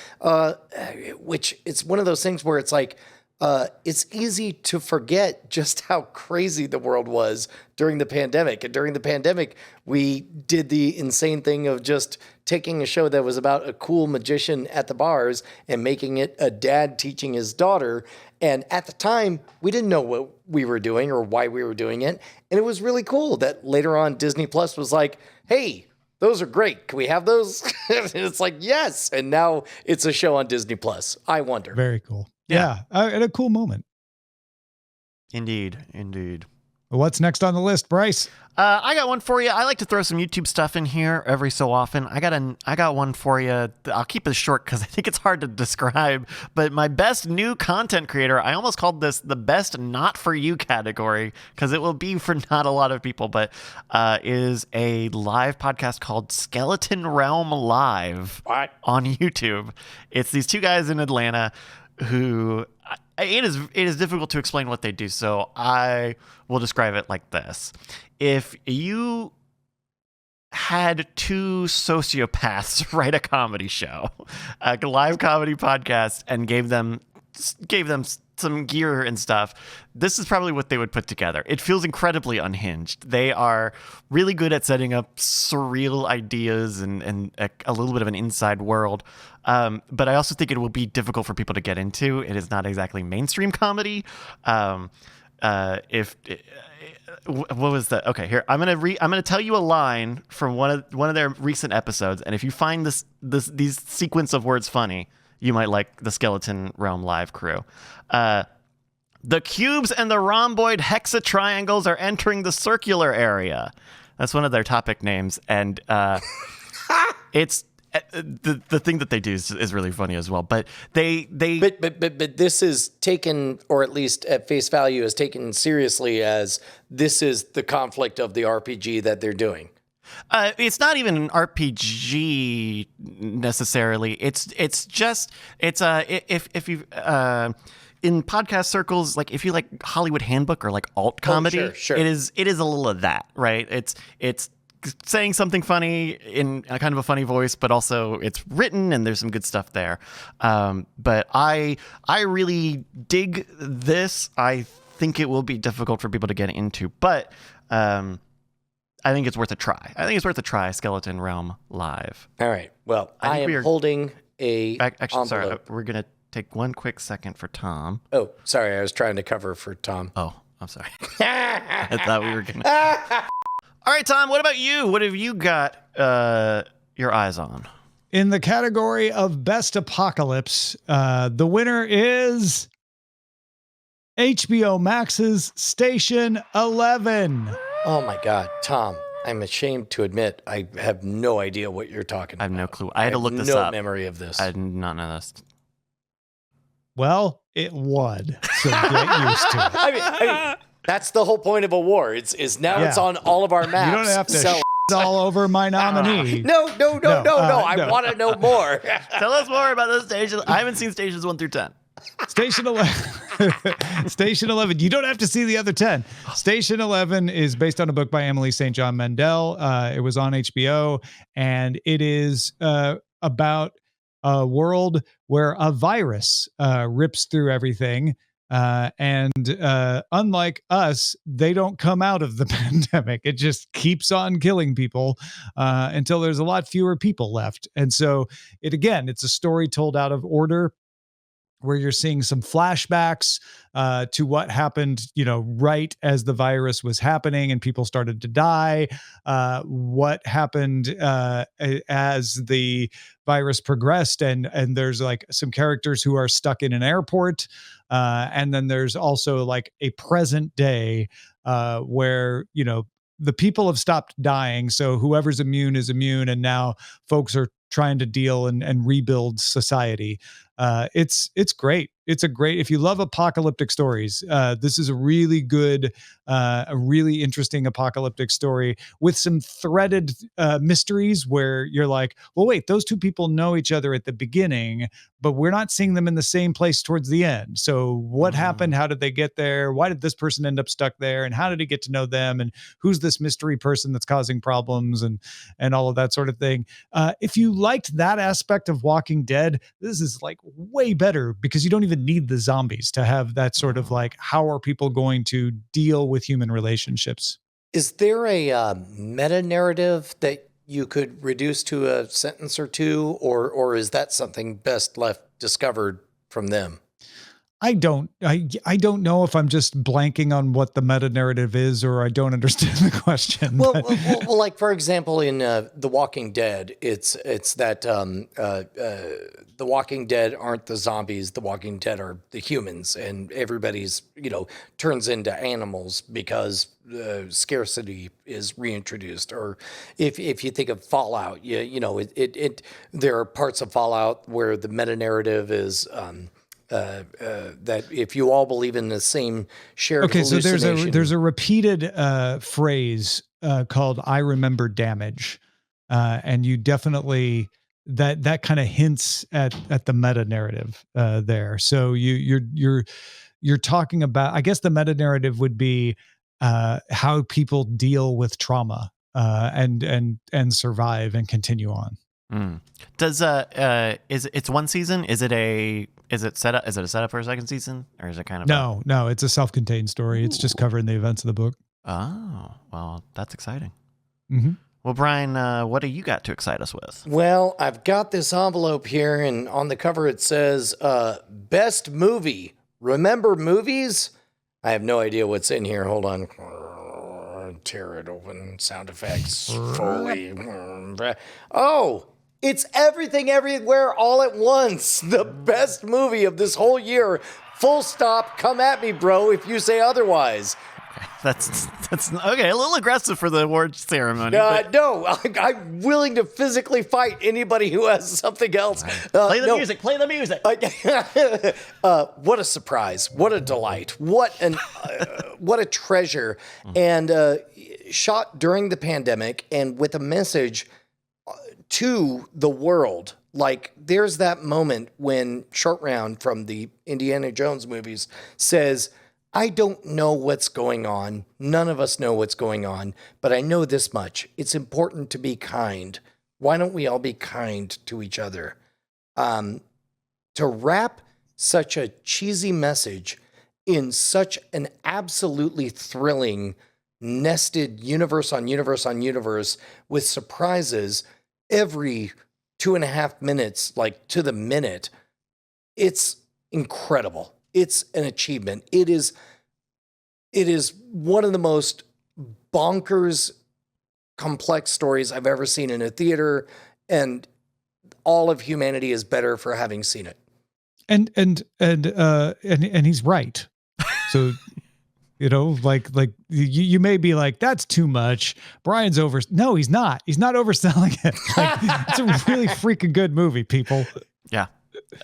which it's one of those things where it's like, it's easy to forget just how crazy the world was during the pandemic. And during the pandemic, we did the insane thing of just taking a show that was about a cool magician at the bars and making it a dad teaching his daughter. And at the time, we didn't know what we were doing or why we were doing it. And it was really cool that later on Disney Plus was like, hey, those are great. Can we have those? And it's like, yes. And now it's a show on Disney Plus. I wonder. Very cool. Yeah. And a cool moment. Indeed. What's next on the list, Bryce? I got one for you. I like to throw some YouTube stuff in here every so often. I got one for you. I'll keep it short because I think it's hard to describe. But my best new content creator, I almost called this the best not for you category because it will be for not a lot of people, but is a live podcast called Skeleton Realm Live on YouTube. It's these two guys in Atlanta who it is difficult to explain what they do, so I will describe it like this. If you had two sociopaths write a comedy show, a live comedy podcast, and gave them some gear and stuff, this is probably what they would put together. It feels incredibly unhinged. They are really good at setting up surreal ideas and a little bit of an inside world. But I also think it will be difficult for people to get into. It is not exactly mainstream comedy. What was that? Okay, here I'm gonna tell you a line from one of their recent episodes, and if you find these sequence of words funny, you might like the Skeleton Realm Live crew. The cubes and the rhomboid hexatriangles are entering the circular area. That's one of their topic names, and it's the thing that they do is really funny as well. But But this is taken, or at least at face value, is taken seriously as this is the conflict of the RPG that they're doing. It's not even an RPG necessarily. It's if you in podcast circles, like if you like Hollywood Handbook or like alt comedy, sure. it is a little of that, right? It's saying something funny in a kind of a funny voice, but also it's written and there's some good stuff there. But I really dig this. I think it will be difficult for people to get into, but I think it's worth a try. Skeleton Realm Live. All right. Well, I am holding a Actually, sorry, envelope. we're going to take one quick second for Tom. Oh, sorry. I was trying to cover for Tom. Oh, I'm sorry. I thought we were going to. All right, Tom, what about you? What have you got your eyes on? In the category of Best Apocalypse, the winner is HBO Max's Station 11. Oh, my God. Tom, I'm ashamed to admit I have no idea what you're talking about. I have no clue. I had to look this up. No memory of this. I did not know this. Well, it won, so get used to it. I mean, that's the whole point of a war. It's on all of our maps. You don't have to all over my nominee. No. I want to know more. Tell us more about those stations. I haven't seen stations 1 through 10. Station 11. Station 11. You don't have to see the other 10. Station 11 is based on a book by Emily St. John Mandel. It was on HBO, and it is about a world where a virus rips through everything. And unlike us, they don't come out of the pandemic. It just keeps on killing people until there's a lot fewer people left. And so it's a story told out of order, where you're seeing some flashbacks to what happened, right as the virus was happening and people started to die, what happened as the virus progressed. And there's like some characters who are stuck in an airport. And then there's also like a present day where, the people have stopped dying. So whoever's immune is immune. And now folks are trying to deal and rebuild society. It's great. If you love apocalyptic stories, this is a really good, a really interesting apocalyptic story with some threaded mysteries where you're like, well, wait, those two people know each other at the beginning, but we're not seeing them in the same place towards the end. So what happened? How did they get there? Why did this person end up stuck there? And how did he get to know them? And who's this mystery person that's causing problems and all of that sort of thing? If you liked that aspect of Walking Dead, this is like way better because you don't even need the zombies to have that sort of like, how are people going to deal with human relationships? Is there a meta narrative that you could reduce to a sentence or two, or is that something best left discovered from them? I don't know if I'm just blanking on what the meta narrative is, or I don't understand the question. Well, like for example, in The Walking Dead, it's that The Walking Dead aren't the zombies. The Walking Dead are the humans, and everybody's turns into animals because scarcity is reintroduced. Or if you think of Fallout, there are parts of Fallout where the meta narrative is. That if you all believe in the same shared hallucination. So there's a repeated phrase called "I remember damage," and you definitely that kind of hints at the meta narrative there. So you're talking about, I guess the meta narrative would be how people deal with trauma and survive and continue on. Does it's one season? Is it a setup? Is it a setup for a second season, or is it kind of no? It's a self-contained story. It's just covering the events of the book. Oh, well, that's exciting. Mm-hmm. Well, Brian, what do you got to excite us with? Well, I've got this envelope here, and on the cover it says "Best Movie." Remember movies? I have no idea what's in here. Hold on. Tear it open. Sound effects. Foley. Oh. It's Everything Everywhere All at Once, the best movie of this whole year. Full stop. Come at me, bro, if you say otherwise. That's okay. A little aggressive for the award ceremony. No, I'm willing to physically fight anybody who has something else. Play the music. Play the music. What a surprise! What a delight! What a treasure! And shot during the pandemic and with a message to the world. Like, there's that moment when Short Round from the Indiana Jones movies says, I don't know what's going on. None of us know what's going on, but I know this much. It's important to be kind. Why don't we all be kind to each other? To wrap such a cheesy message in such an absolutely thrilling, nested universe on universe on universe with surprises every 2.5 minutes, like to the minute, it's incredible. It's an achievement. It is one of the most bonkers, complex stories I've ever seen in a theater, and all of humanity is better for having seen it. And he's right. So. Like you may be like, that's too much. Brian's over. No, he's not. He's not overselling it. Like, it's a really freaking good movie, people. Yeah.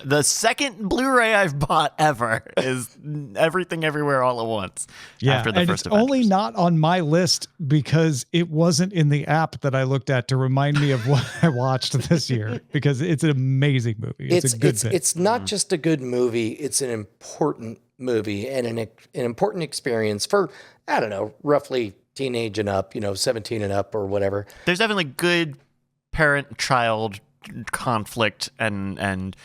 The second Blu-ray I've bought ever is Everything Everywhere All at Once. Yeah, after the and first it's only not on my list because it wasn't in the app that I looked at to remind me of what I watched this year, because it's an amazing movie. It's a good thing. It's not just a good movie. It's an important movie and an important experience for, I don't know, roughly teenage and up, 17 and up or whatever. There's definitely good parent-child conflict and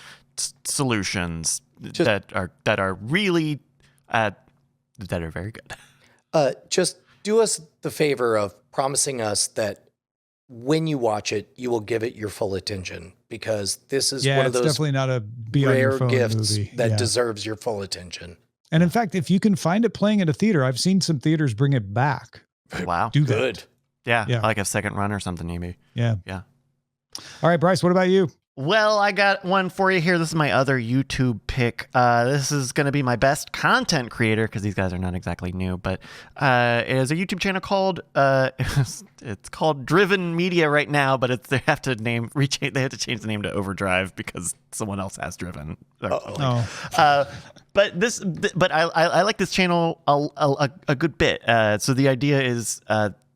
solutions that are really that are very good. Just do us the favor of promising us that when you watch it, you will give it your full attention, because this is one of those definitely not a rare gifts movie that deserves your full attention. And in fact, if you can find it playing at a theater, I've seen some theaters bring it back. Wow. Do that. Good. Yeah, like a second run or something, maybe. Yeah. Yeah. All right, Bryce, what about you? Well, I got one for you here. This is my other YouTube pick. This is going to be my best content creator, because these guys are not exactly new, but it is a YouTube channel called it's called Driven Media right now, but they have to change the name to Overdrive because someone else has Driven. But I like this channel a good bit. So the idea is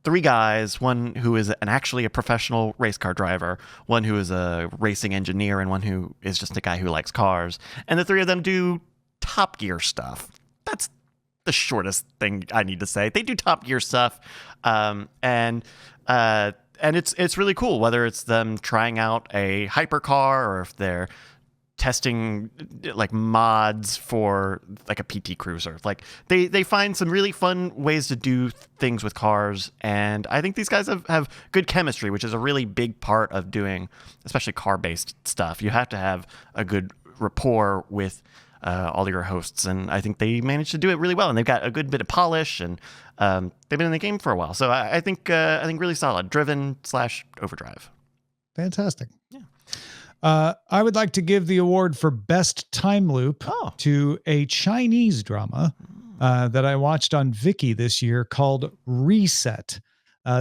3 guys, one who is actually a professional race car driver, one who is a racing engineer, and one who is just a guy who likes cars. And the 3 of them do Top Gear stuff. That's the shortest thing I need to say. They do Top Gear stuff. And it's really cool, whether it's them trying out a hypercar or if they're testing like mods for like a PT Cruiser. Like they find some really fun ways to do things with cars, and I think these guys have good chemistry, which is a really big part of doing especially car-based stuff. You have to have a good rapport with all your hosts, and I think they managed to do it really well, and they've got a good bit of polish, and they've been in the game for a while. So I think really solid. Driven / Overdrive. Fantastic. Yeah. I would like to give the award for best time loop to a Chinese drama that I watched on Viki this year called Reset.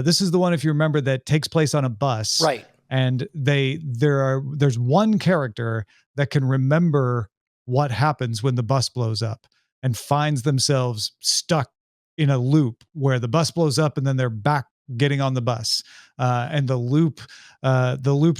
This is the one, if you remember, that takes place on a bus. Right. And there's one character that can remember what happens when the bus blows up and finds themselves stuck in a loop where the bus blows up and then they're back getting on the bus. And the loop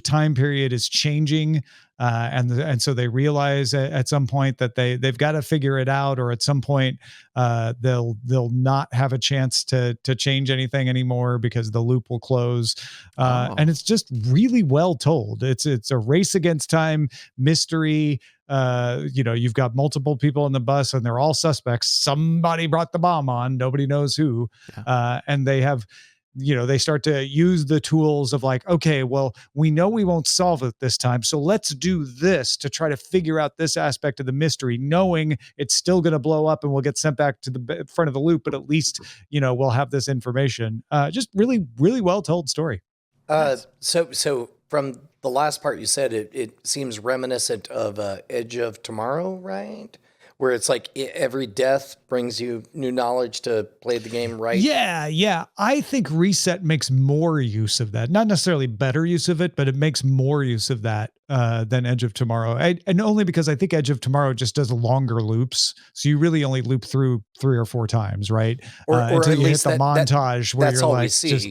time period is changing. And so they realize at some point that they've got to figure it out, or at some point they'll not have a chance to change anything anymore because the loop will close. And it's just really well told. It's a race against time mystery. You've got multiple people on the bus and they're all suspects. Somebody brought the bomb on, nobody knows who. Yeah. And they have, they start to use the tools of like, okay, well, we know we won't solve it this time, so let's do this to try to figure out this aspect of the mystery, knowing it's still going to blow up and we'll get sent back to the front of the loop, but at least, we'll have this information. Just really, really well told story. Nice. So from the last part you said, it seems reminiscent of Edge of Tomorrow, right? Where it's like every death brings you new knowledge to play the game right. Yeah. I think Reset makes more use of that. Not necessarily better use of it, but it makes more use of that than Edge of Tomorrow. And only because I think Edge of Tomorrow just does longer loops. So you really only loop through 3 or 4 times, right? Or until at you least hit the montage where that's you're all like, we see. just,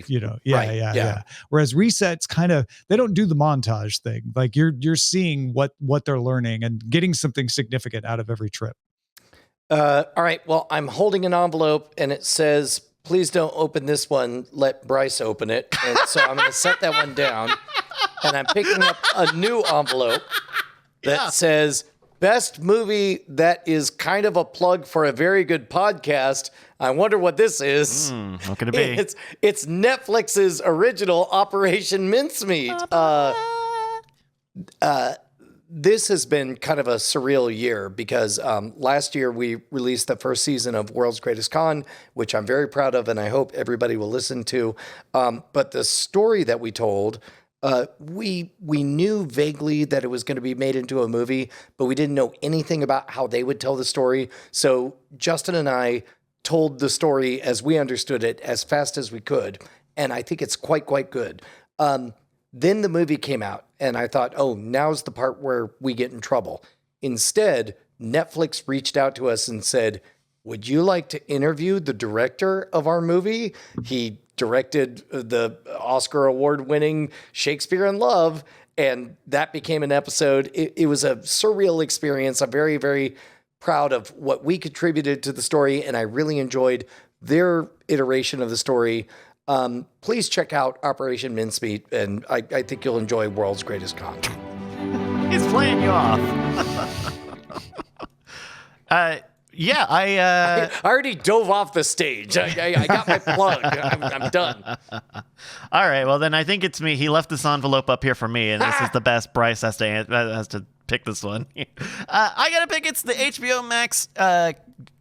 Right. Yeah. Whereas Reset's they don't do the montage thing. Like you're seeing what they're learning and getting something significant out of every trip. All right. Well, I'm holding an envelope and it says, please don't open this one. Let Bryce open it. And so I'm going to set that one down. And I'm picking up a new envelope that says, best movie that is kind of a plug for a very good podcast. I wonder what this is. What could it be? It's Netflix's original Operation Mincemeat. This has been kind of a surreal year because last year we released the first season of World's Greatest Con, which I'm very proud of and I hope everybody will listen to. But the story that we told, we knew vaguely that it was going to be made into a movie, but we didn't know anything about how they would tell the story. So Justin and I told the story as we understood it as fast as we could. And I think it's quite good. Then the movie came out and I thought, oh, now's the part where we get in trouble. Instead, Netflix reached out to us and said, would you like to interview the director of our movie? He directed the Oscar award-winning Shakespeare in Love, and that became an episode. It was a surreal experience. I'm very, very proud of what we contributed to the story, and I really enjoyed their iteration of the story. Please check out Operation Mincemeat, and I think you'll enjoy World's Greatest Con. He's playing you off. I already dove off the stage. I got my plug. I'm done. All right. Well, then I think it's me. He left this envelope up here for me, and this is the best. Bryce has to pick this one. I gotta pick. It's the HBO Max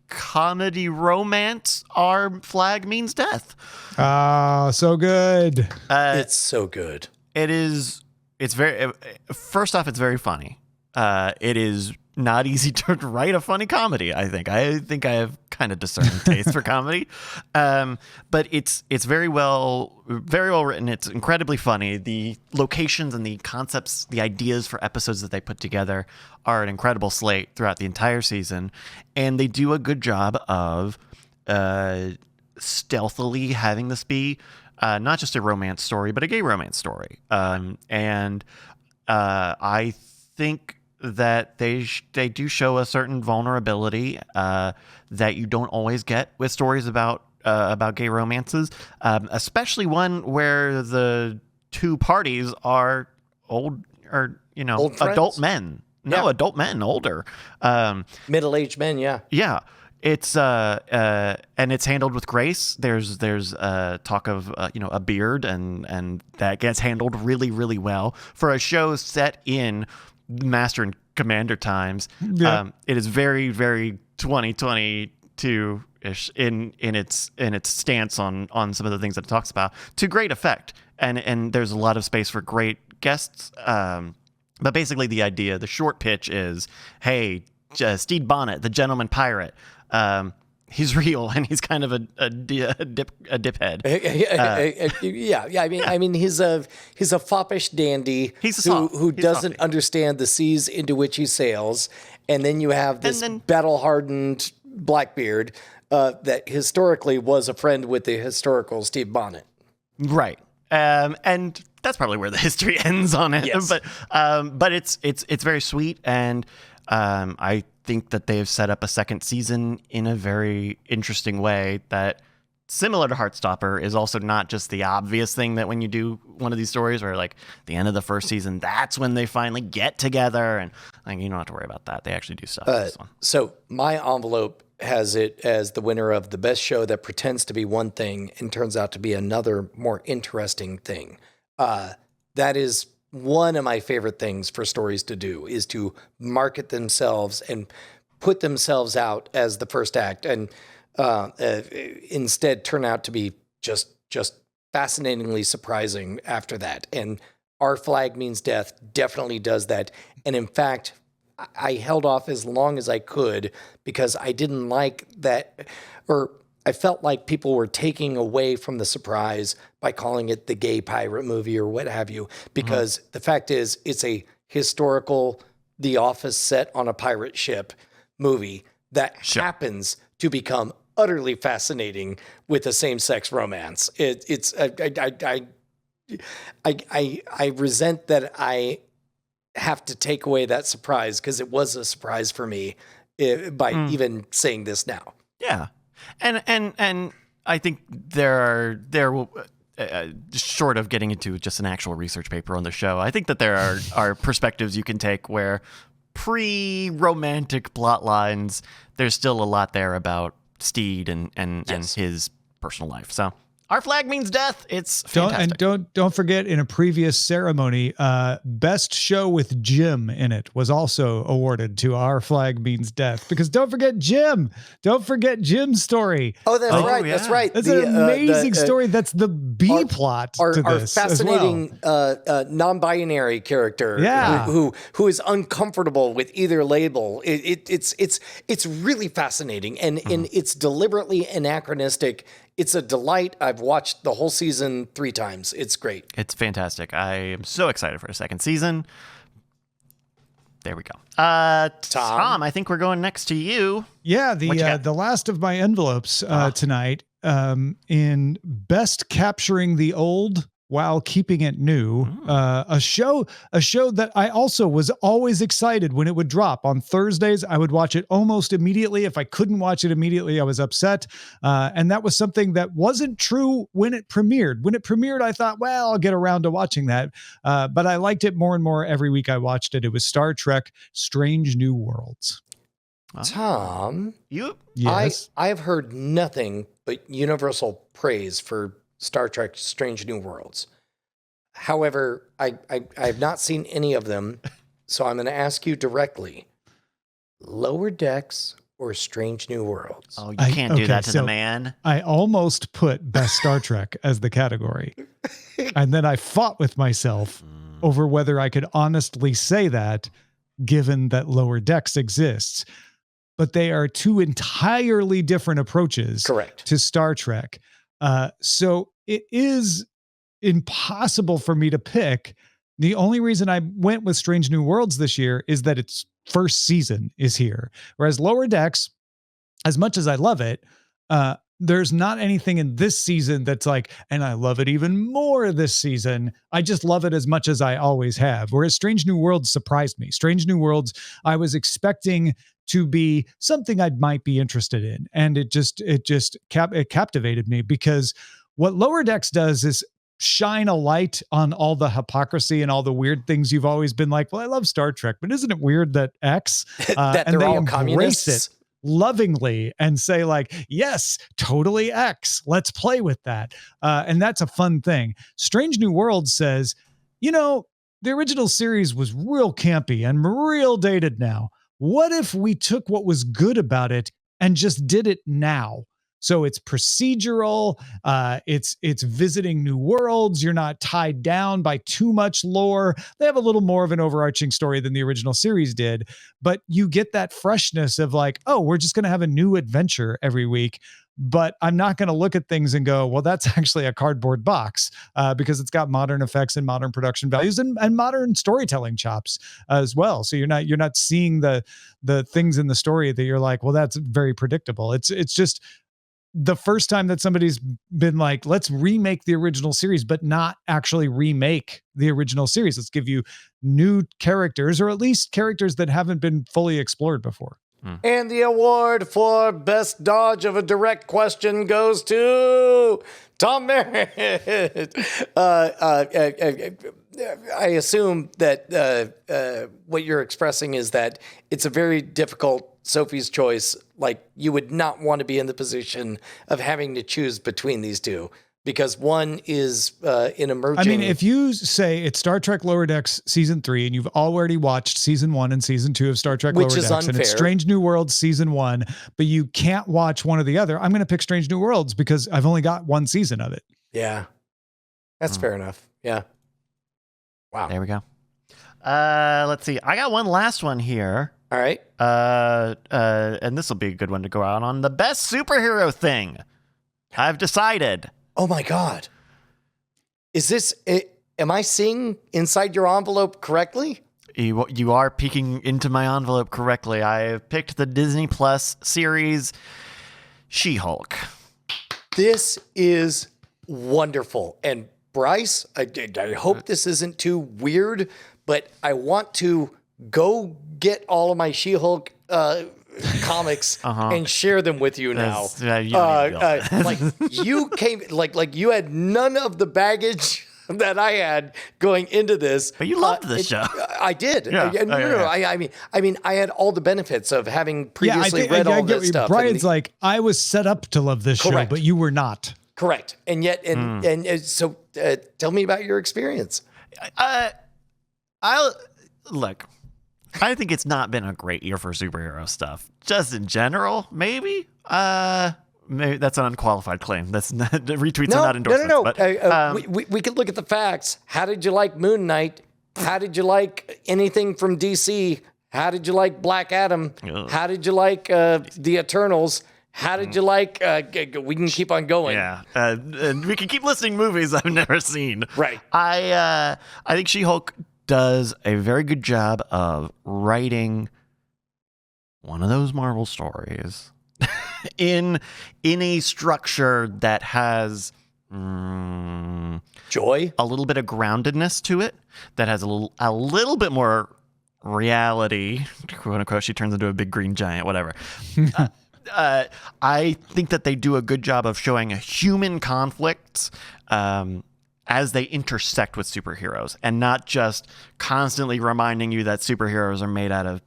comedy romance. Our flag means death. So good. It's so good. It is. It's very. First off, it's very funny. It is not easy to write a funny comedy. I think I have kind of discerning taste for comedy, but it's very well written. It's incredibly funny. The locations and the concepts, the ideas for episodes that they put together are an incredible slate throughout the entire season, and they do a good job of stealthily having this be not just a romance story, but a gay romance story. And I think that they do show a certain vulnerability that you don't always get with stories about gay romances, especially one where the two parties are adult men. No, adult men, older. Middle-aged men, yeah. Yeah. It's and it's handled with grace. There's talk of a beard, and that gets handled really, really well for a show set in Master and Commander times. Yeah. It is very, very 2022-ish in its stance on some of the things that it talks about, to great effect. And there's a lot of space for great guests. But basically the short pitch is, hey, Stede Bonnet, the gentleman pirate, he's real, and he's kind of a diphead. I mean, he's a foppish dandy who doesn't understand the seas into which he sails, and then you have this battle-hardened Blackbeard that historically was a friend with the historical Stede Bonnet. Right, and that's probably where the history ends on it. Yes. But it's very sweet, and I think that they've set up a second season in a very interesting way that, similar to Heartstopper, is also not just the obvious thing that when you do one of these stories where, like, the end of the first season, that's when they finally get together, and like, you don't have to worry about that. They actually do stuff. In this one. So my envelope has it as the winner of the best show that pretends to be one thing and turns out to be another more interesting thing. That is one of my favorite things for stories to do, is to market themselves and put themselves out as the first act, and instead turn out to be just fascinatingly surprising after that. And Our Flag Means Death definitely does that. And in fact, I held off as long as I could because I didn't like that, or I felt like people were taking away from the surprise by calling it the gay pirate movie or what have you, because the fact is, it's a historical The Office set on a pirate ship movie that happens to become utterly fascinating with a same-sex romance. I resent that I have to take away that surprise, because it was a surprise for me by even saying this now. Yeah. And I think there will, short of getting into just an actual research paper on the show, I think that there are perspectives you can take where pre-romantic plot lines, there's still a lot there about Stede and his personal life. So Our Flag Means Death. It's fantastic. Don't forget, in a previous ceremony, best show with Jim in it was also awarded to Our Flag Means Death, because don't forget Jim. Don't forget Jim's story. Oh, that's right. Yeah. That's right. That's an amazing story. That's the B plot to this. Our fascinating non-binary character, who is uncomfortable with either label. It's really fascinating, and it's deliberately anachronistic. It's a delight. I've watched the whole season 3 times. It's great. It's fantastic. I am so excited for a second season. There we go. Tom, I think we're going next to you. Yeah, the last of my envelopes tonight, in best capturing the old while keeping it new, a show that I also was always excited when it would drop on Thursdays. I would watch it almost immediately. If I couldn't watch it immediately, I was upset. And that was something that wasn't true when it premiered. When it premiered, I thought, well, I'll get around to watching that. But I liked it more and more every week I watched it. It was Star Trek: Strange New Worlds. Tom, Yes. I have heard nothing but universal praise for Star Trek: Strange New Worlds. However, I have not seen any of them, so I'm going to ask you directly: Lower Decks or Strange New Worlds? Oh, you can't do that to the man. I almost put Best Star Trek as the category, and then I fought with myself over whether I could honestly say that, given that Lower Decks exists. But they are 2 entirely different approaches to Star Trek. So it is impossible for me to pick. The only reason I went with Strange New Worlds this year is that its first season is here. Whereas Lower Decks, as much as I love it, there's not anything in this season that's like, and I love it even more this season. I just love it as much as I always have. Whereas Strange New Worlds surprised me. Strange New Worlds, I was expecting to be something I might be interested in. And it captivated me, because what Lower Decks does is shine a light on all the hypocrisy and all the weird things you've always been like, well, I love Star Trek, but isn't it weird that X that and they're they all embrace communists? it lovingly and say like, yes, totally X. Let's play with that. And that's a fun thing. Strange New Worlds says, the original series was real campy and real dated now. What if we took what was good about it and just did it now? So it's procedural. It's visiting new worlds. You're not tied down by too much lore. They have a little more of an overarching story than the original series did, but you get that freshness of like, oh, we're just going to have a new adventure every week. But I'm not going to look at things and go, well, that's actually a cardboard box because it's got modern effects and modern production values and modern storytelling chops as well. So you're not seeing the things in the story that you're like, well, that's very predictable. It's just the first time that somebody's been like, let's remake the original series, but not actually remake the original series. Let's give you new characters, or at least characters that haven't been fully explored before. And the award for best dodge of a direct question goes to Tom Merritt. I assume that what you're expressing is that it's a very difficult Sophie's choice. Like, you would not want to be in the position of having to choose between these two, because one is an emerging. I mean, if you say it's Star Trek Lower Decks season 3 and you've already watched season 1 and season 2 of Star Trek Lower Decks, and it's Strange New Worlds season 1, but you can't watch one or the other, I'm going to pick Strange New Worlds because I've only got one season of it. Yeah, that's fair enough. Yeah. Wow. There we go. Let's see. I got one last one here. All right. And this will be a good one to go out on. The best superhero thing. I've decided. Oh my God. Is this, am I seeing inside your envelope correctly? You are peeking into my envelope correctly. I have picked the Disney Plus series She-Hulk. This is wonderful. And Bryce, I hope this isn't too weird, but I want to go get all of my She-Hulk comics and share them with you now. Like you came, like you had none of the baggage that I had going into this. But you loved this show. I did. Yeah. I mean, I had all the benefits of having previously read all this stuff. Brian's like, I was set up to love this show, but you were not. Correct. And yet, so tell me about your experience. Look, I think it's not been a great year for superhero stuff. Just in general, maybe. Maybe that's an unqualified claim. That's not, retweets are not endorsements. No. But, we could look at the facts. How did you like Moon Knight? How did you like anything from DC? How did you like Black Adam? How did you like the Eternals? How did you like? We can keep on going. Yeah, and we can keep listing movies I've never seen. Right. I think She-Hulk does a very good job of writing one of those Marvel stories in a structure that has joy, a little bit of groundedness to it, that has a little bit more reality, quote unquote. She turns into a big green giant, whatever. I think that they do a good job of showing a human conflict as they intersect with superheroes, and not just constantly reminding you that superheroes are made out of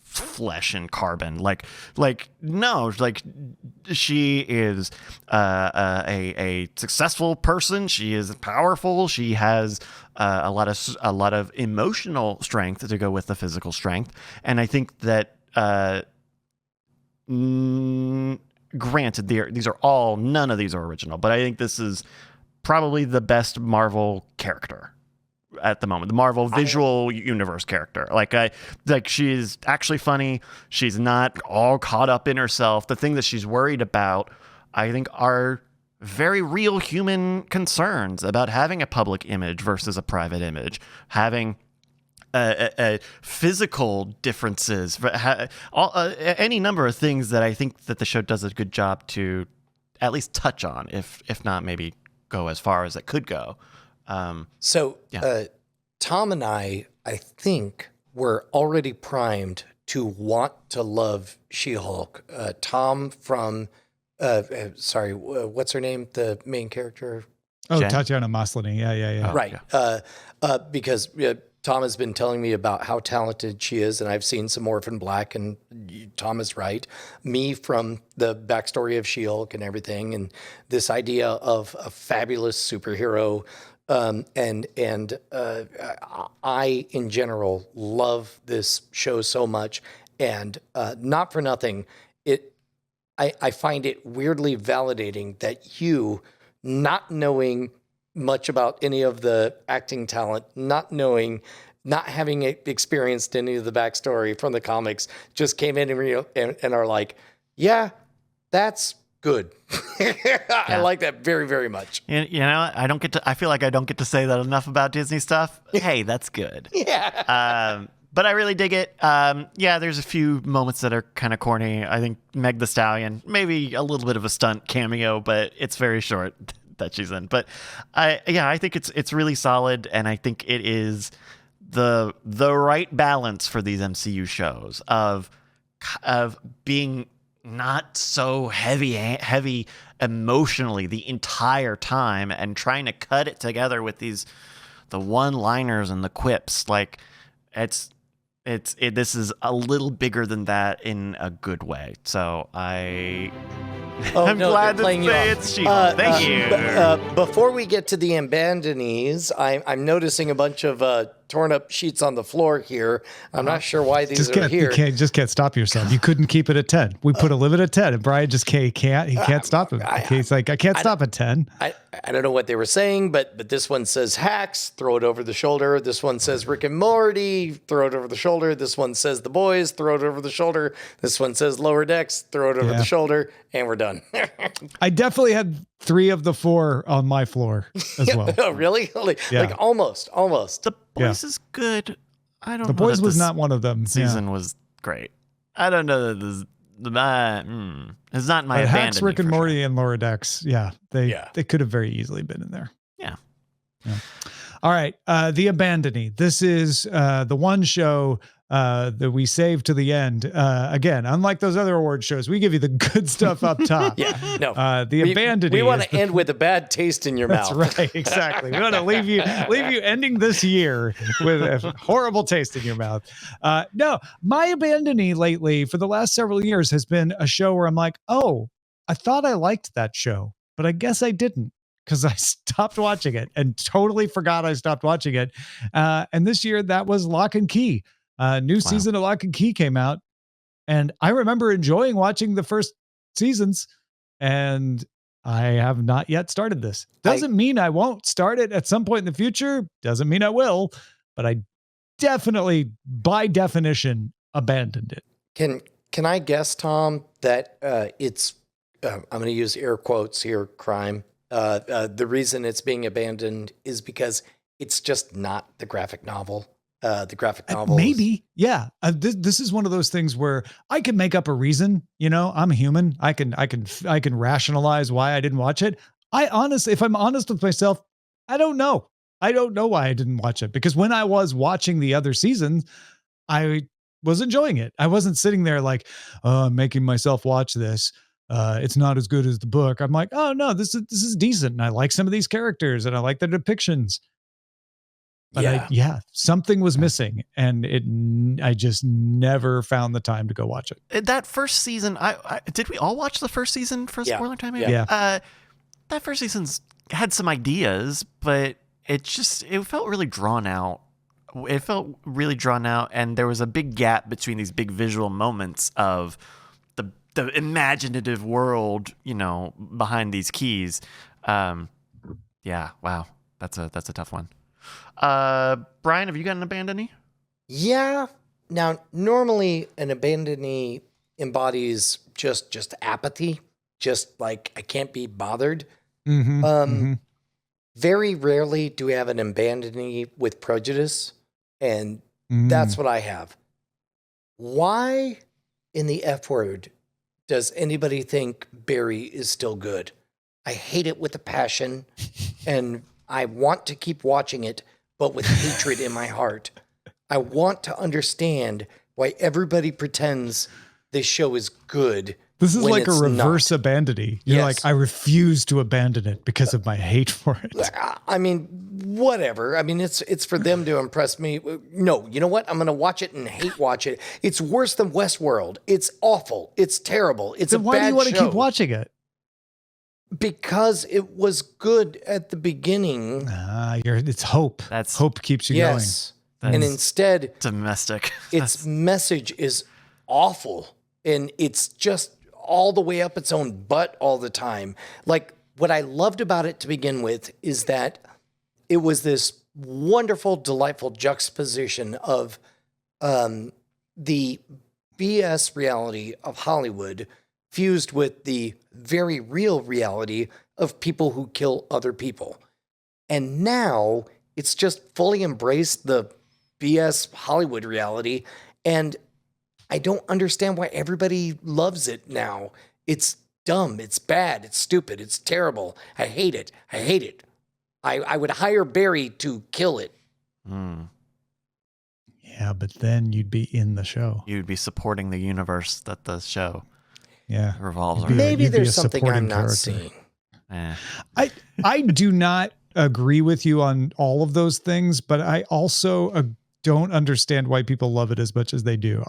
flesh and carbon. No, she is a successful person. She is powerful. She has a lot of emotional strength to go with the physical strength, and I think that. Granted, none of these are original, but I think this is probably the best Marvel character at the moment. The Marvel visual universe character. She's actually funny. She's not all caught up in herself. The thing that she's worried about, I think, are very real human concerns about having a public image versus a private image, having physical differences, any number of things that I think that the show does a good job to at least touch on, if not maybe go as far as it could go. Tom and I think were already primed to want to love She-Hulk. Tom from, what's her name? The main character? Oh, Jen? Tatiana Maslany. Yeah. Oh, Right. yeah. Because Tom has been telling me about how talented she is, and I've seen some Orphan Black, and Tom is right. Me from the backstory of She-Hulk and everything, and this idea of a fabulous superhero. I, in general, love this show so much, and not for nothing, I find it weirdly validating that you, not knowing much about any of the acting talent, not having experienced any of the backstory from the comics, just came in and are like, yeah, that's good. I like that very, very much. You know, I feel like I don't get to say that enough about Disney stuff. Hey, that's good. Yeah. But I really dig it. Yeah, there's a few moments that are kind of corny. I think Meg the Stallion, maybe a little bit of a stunt cameo, but it's very short that she's in. But I think it's really solid, and I think it is the right balance for these MCU shows of being not so heavy emotionally the entire time, and trying to cut it together with the one-liners and the quips. Like this is a little bigger than that in a good way. So I'm glad to say it's She-Hulk. Thank you. Before we get to the Abandonees, I'm noticing a bunch of torn up sheets on the floor here. I'm not sure why these are here. You can't stop yourself. You couldn't keep it at 10. We put a limit at 10, and Brian just can't stop him. He's like, I can't stop at 10. I don't know what they were saying, but this one says Hacks, throw it over the shoulder. This one says Rick and Morty, throw it over the shoulder. This one says The Boys, throw it over the shoulder. This one says Lower Decks, throw it over the shoulder, and we're done. I definitely had 3 of the 4 on my floor as well. Oh, really? Like almost. The Boys is good. I don't know. The Boys that was this not one of them. Season was great. I don't know that it's not my Hacks, Abandonie Rick and for Morty, sure. and Lower Decks. Yeah, they could have very easily been in there. Yeah. All right, the Abandonie. This is the one show that we save to the end. Again, unlike those other award shows, we give you the good stuff up top. Yeah, no. The Abandonie. We want to end with a bad taste in your mouth. That's right, exactly. We want to leave you ending this year with a horrible taste in your mouth. No, my Abandonie lately for the last several years has been a show where I'm like, oh, I thought I liked that show, but I guess I didn't, because I stopped watching it and totally forgot I stopped watching it. And this year that was Lock and Key. New season of Lock and Key came out, and I remember enjoying watching the first seasons, and I have not yet started this. Doesn't mean I won't start it at some point in the future. Doesn't mean I will, but I definitely, by definition, abandoned it. Can I guess, Tom, that it's I'm going to use air quotes here, crime. The reason it's being abandoned is because it's just not the graphic novel. The graphic novel. Maybe. Yeah. This is one of those things where I can make up a reason, I'm human. I can rationalize why I didn't watch it. If I'm honest with myself, I don't know. I don't know why I didn't watch it, because when I was watching the other seasons, I was enjoying it. I wasn't sitting there like, oh, I'm making myself watch this. It's not as good as the book. I'm like, oh no, this is decent. And I like some of these characters and I like the depictions. But something was missing, and I just never found the time to go watch it. That first season, did we all watch the first season for spoiler time? Maybe? Yeah. That first season's had some ideas, but it felt really drawn out. It felt really drawn out, and there was a big gap between these big visual moments of the imaginative world, behind these keys. Wow, that's a tough one. Brian, have you got an Abandonie? Yeah. Now, normally an Abandonie embodies just apathy, just like I can't be bothered. Very rarely do we have an Abandonie with prejudice, and that's what I have. Why in the F word does anybody think Barry is still good? I hate it with a passion, and I want to keep watching it, but with hatred in my heart. I want to understand why everybody pretends this show is good This is when like a it's reverse not. Abandonie. You're Yes. like, I refuse to abandon it because of my hate for it. I mean, whatever. I mean, it's for them to impress me. No, you know what? I'm going to watch it and hate watch it. It's worse than Westworld. It's awful. It's terrible. It's Then a why bad do you want to show. keep watching it? Because it was good at the beginning. It's hope. That's- hope keeps you Yes. And That's instead, domestic. its message is awful. And it's just all the way up its own butt all the time. Like, what I loved about it to begin with is that it was this wonderful, delightful juxtaposition of the BS reality of Hollywood fused with the very real reality of people who kill other people. And now it's just fully embraced the BS Hollywood reality. And I don't understand why everybody loves it now. It's dumb. It's bad. It's stupid. It's terrible. I hate it. I hate it. I would hire Barry to kill it. Mm. Yeah, but then you'd be in the show. You'd be supporting the universe that the show Yeah. revolves You'd be around. Maybe you'd be there's a something supporting I'm not character. seeing. Eh. I do not agree with you on all of those things, but I also don't understand why people love it as much as they do.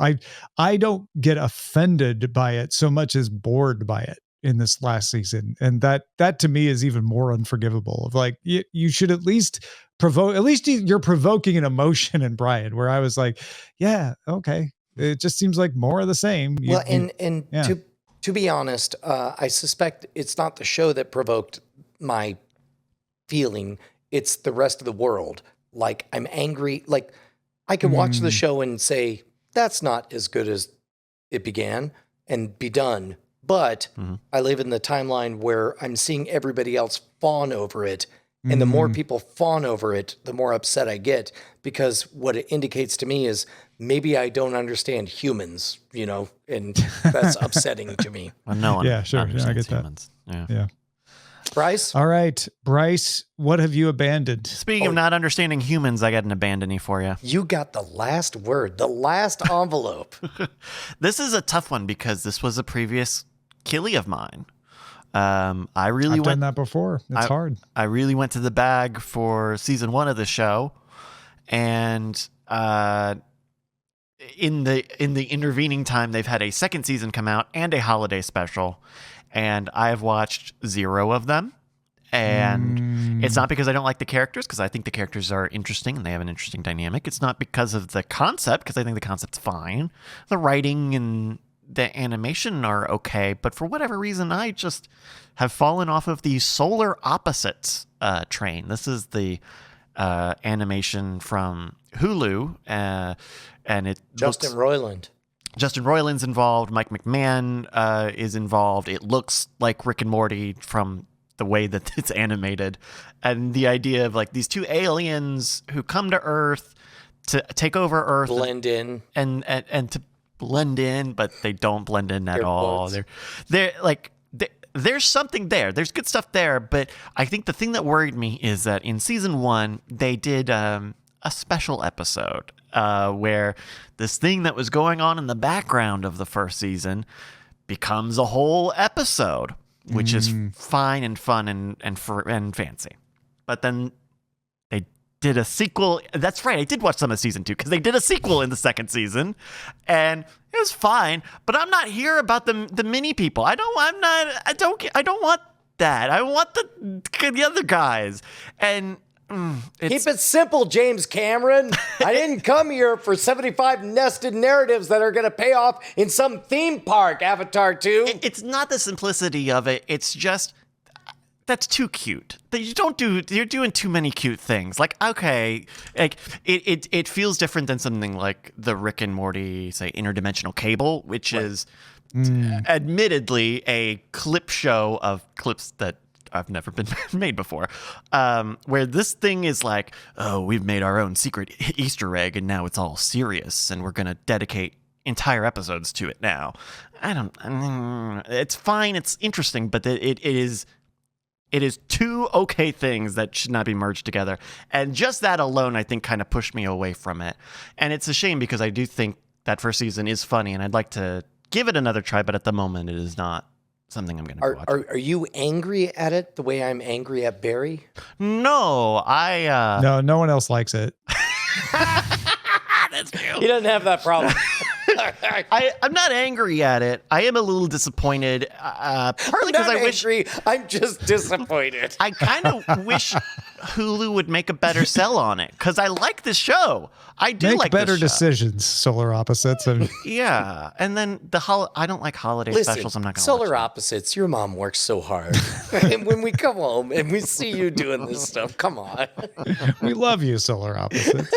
I don't get offended by it so much as bored by it in this last season. And that to me is even more unforgivable. Of like, you should at least provoke, at least you're provoking an emotion in Brian, where I was like, yeah, okay. It just seems like more of the same. Well, Yeah. to be honest, I suspect it's not the show that provoked my feeling. It's the rest of the world. Like, I'm angry. Like, I could watch the show and say, that's not as good as it began, and be done. But I live in the timeline where I'm seeing everybody else fawn over it. And the more people fawn over it, the more upset I get, because what it indicates to me is maybe I don't understand humans, and that's upsetting to me. Well, no one Yeah, sure. Yeah, I understands get that. humans. Yeah. Yeah. Bryce? All right, Bryce, what have you abandoned? Speaking of not understanding humans, I got an Abandonie for you. You got the last word, the last envelope. This is a tough one because this was a previous Killie of mine. I really I've done that before. It's hard. I really went to the bag for season 1 of the show, and in the intervening time, they've had a second season come out and a holiday special, and I have watched 0 of them. And it's not because I don't like the characters, because I think the characters are interesting and they have an interesting dynamic. It's not because of the concept, because I think the concept's fine. The writing and the animation are okay, but for whatever reason, I just have fallen off of the Solar Opposites train. This is the animation from Hulu, and it Justin Roiland. Justin Roiland's involved. Mike McMahon is involved. It looks like Rick and Morty from the way that it's animated, and the idea of like these two aliens who come to Earth to take over Earth, Blend in. and to blend in, but they don't blend in at all. quotes. There's something there. There's good stuff there, but I think the thing that worried me is that in season 1 they did a special episode where this thing that was going on in the background of the first season becomes a whole episode, which is fine and fun and fancy. But then they did a sequel. That's right. I did watch some of season 2 because they did a sequel in the second season, and it was fine. But I'm not here about the mini people. I don't want that. I want the other guys. And Keep it simple, James Cameron. I didn't come here for 75 nested narratives that are going to pay off in some theme park, Avatar 2. It's not the simplicity of it. It's just that's too cute. You're doing too many cute things. Like, okay, like it feels different than something like the Rick and Morty, say, Interdimensional Cable, which is admittedly a clip show of clips that I've never been made before, where this thing is like, oh, we've made our own secret Easter egg and now it's all serious and we're going to dedicate entire episodes to it now. It's fine. It's interesting, but it is two okay things that should not be merged together. And just that alone, I think, kind of pushed me away from it. And it's a shame because I do think that first season is funny and I'd like to give it another try, but at the moment, it is not something I'm going to watch. Are you angry at it the way I'm angry at Barry? No, No one else likes it. That's true. He doesn't have that problem. I'm not angry at it. I am a little disappointed, partly because I wish. I'm just disappointed. I kind of wish Hulu would make a better sell on it because I like this show. I do Make like better this show. decisions, Solar Opposites. Yeah, and then I don't like holiday specials. I'm not going to Solar Opposites, your mom works so hard. And when we come home and we see you doing this stuff, come on. We love you, Solar Opposites.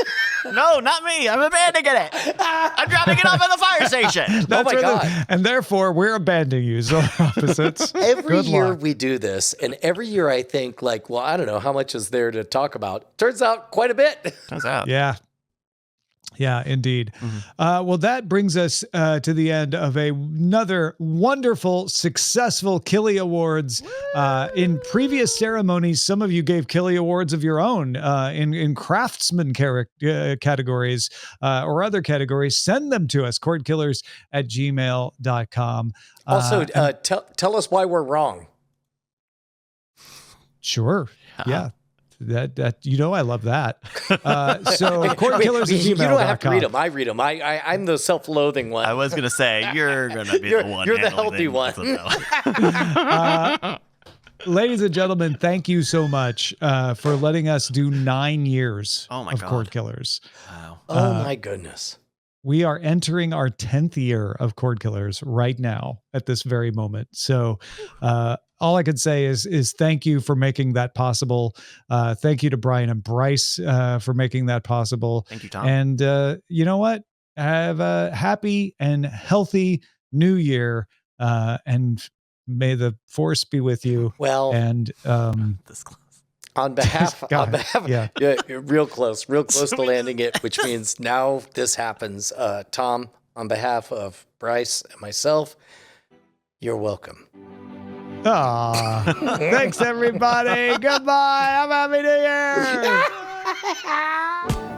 No, not me. I'm abandoning it. I'm dropping it off at the fire station. That's my where God. and therefore, we're abandoning you, Solar Opposites. Every Good year luck. we do this, and every year I think, like, well, I don't know, how much is there to talk about? Turns out quite a bit. Turns out. Yeah. Yeah, indeed. Well, that brings us to the end of another wonderful, successful Killie Awards. In previous ceremonies, some of you gave Killie Awards of your own in craftsman categories or other categories. Send them to us, cordkillers@gmail.com. Also, tell us why we're wrong. Sure. Yeah. That I love that. So cordkillers@gmail.com. You don't have to read them. I read them. I'm the self-loathing one. I was going to say, you're going to be the one. You're the healthy one. Ladies and gentlemen, thank you so much for letting us do 9 years of Cordkillers. Wow. Oh my goodness. We are entering our 10th year of Cordkillers right now at this very moment. So all I could say is thank you for making that possible. Thank you to Brian and Bryce for making that possible. Thank you, Tom. And you know what? Have a happy and healthy new year. And may the force be with you. Well, and this close. On behalf, yeah, you're real close to landing it, which means now this happens. Tom, on behalf of Bryce and myself, you're welcome. Thanks everybody. Goodbye. Have a happy new year.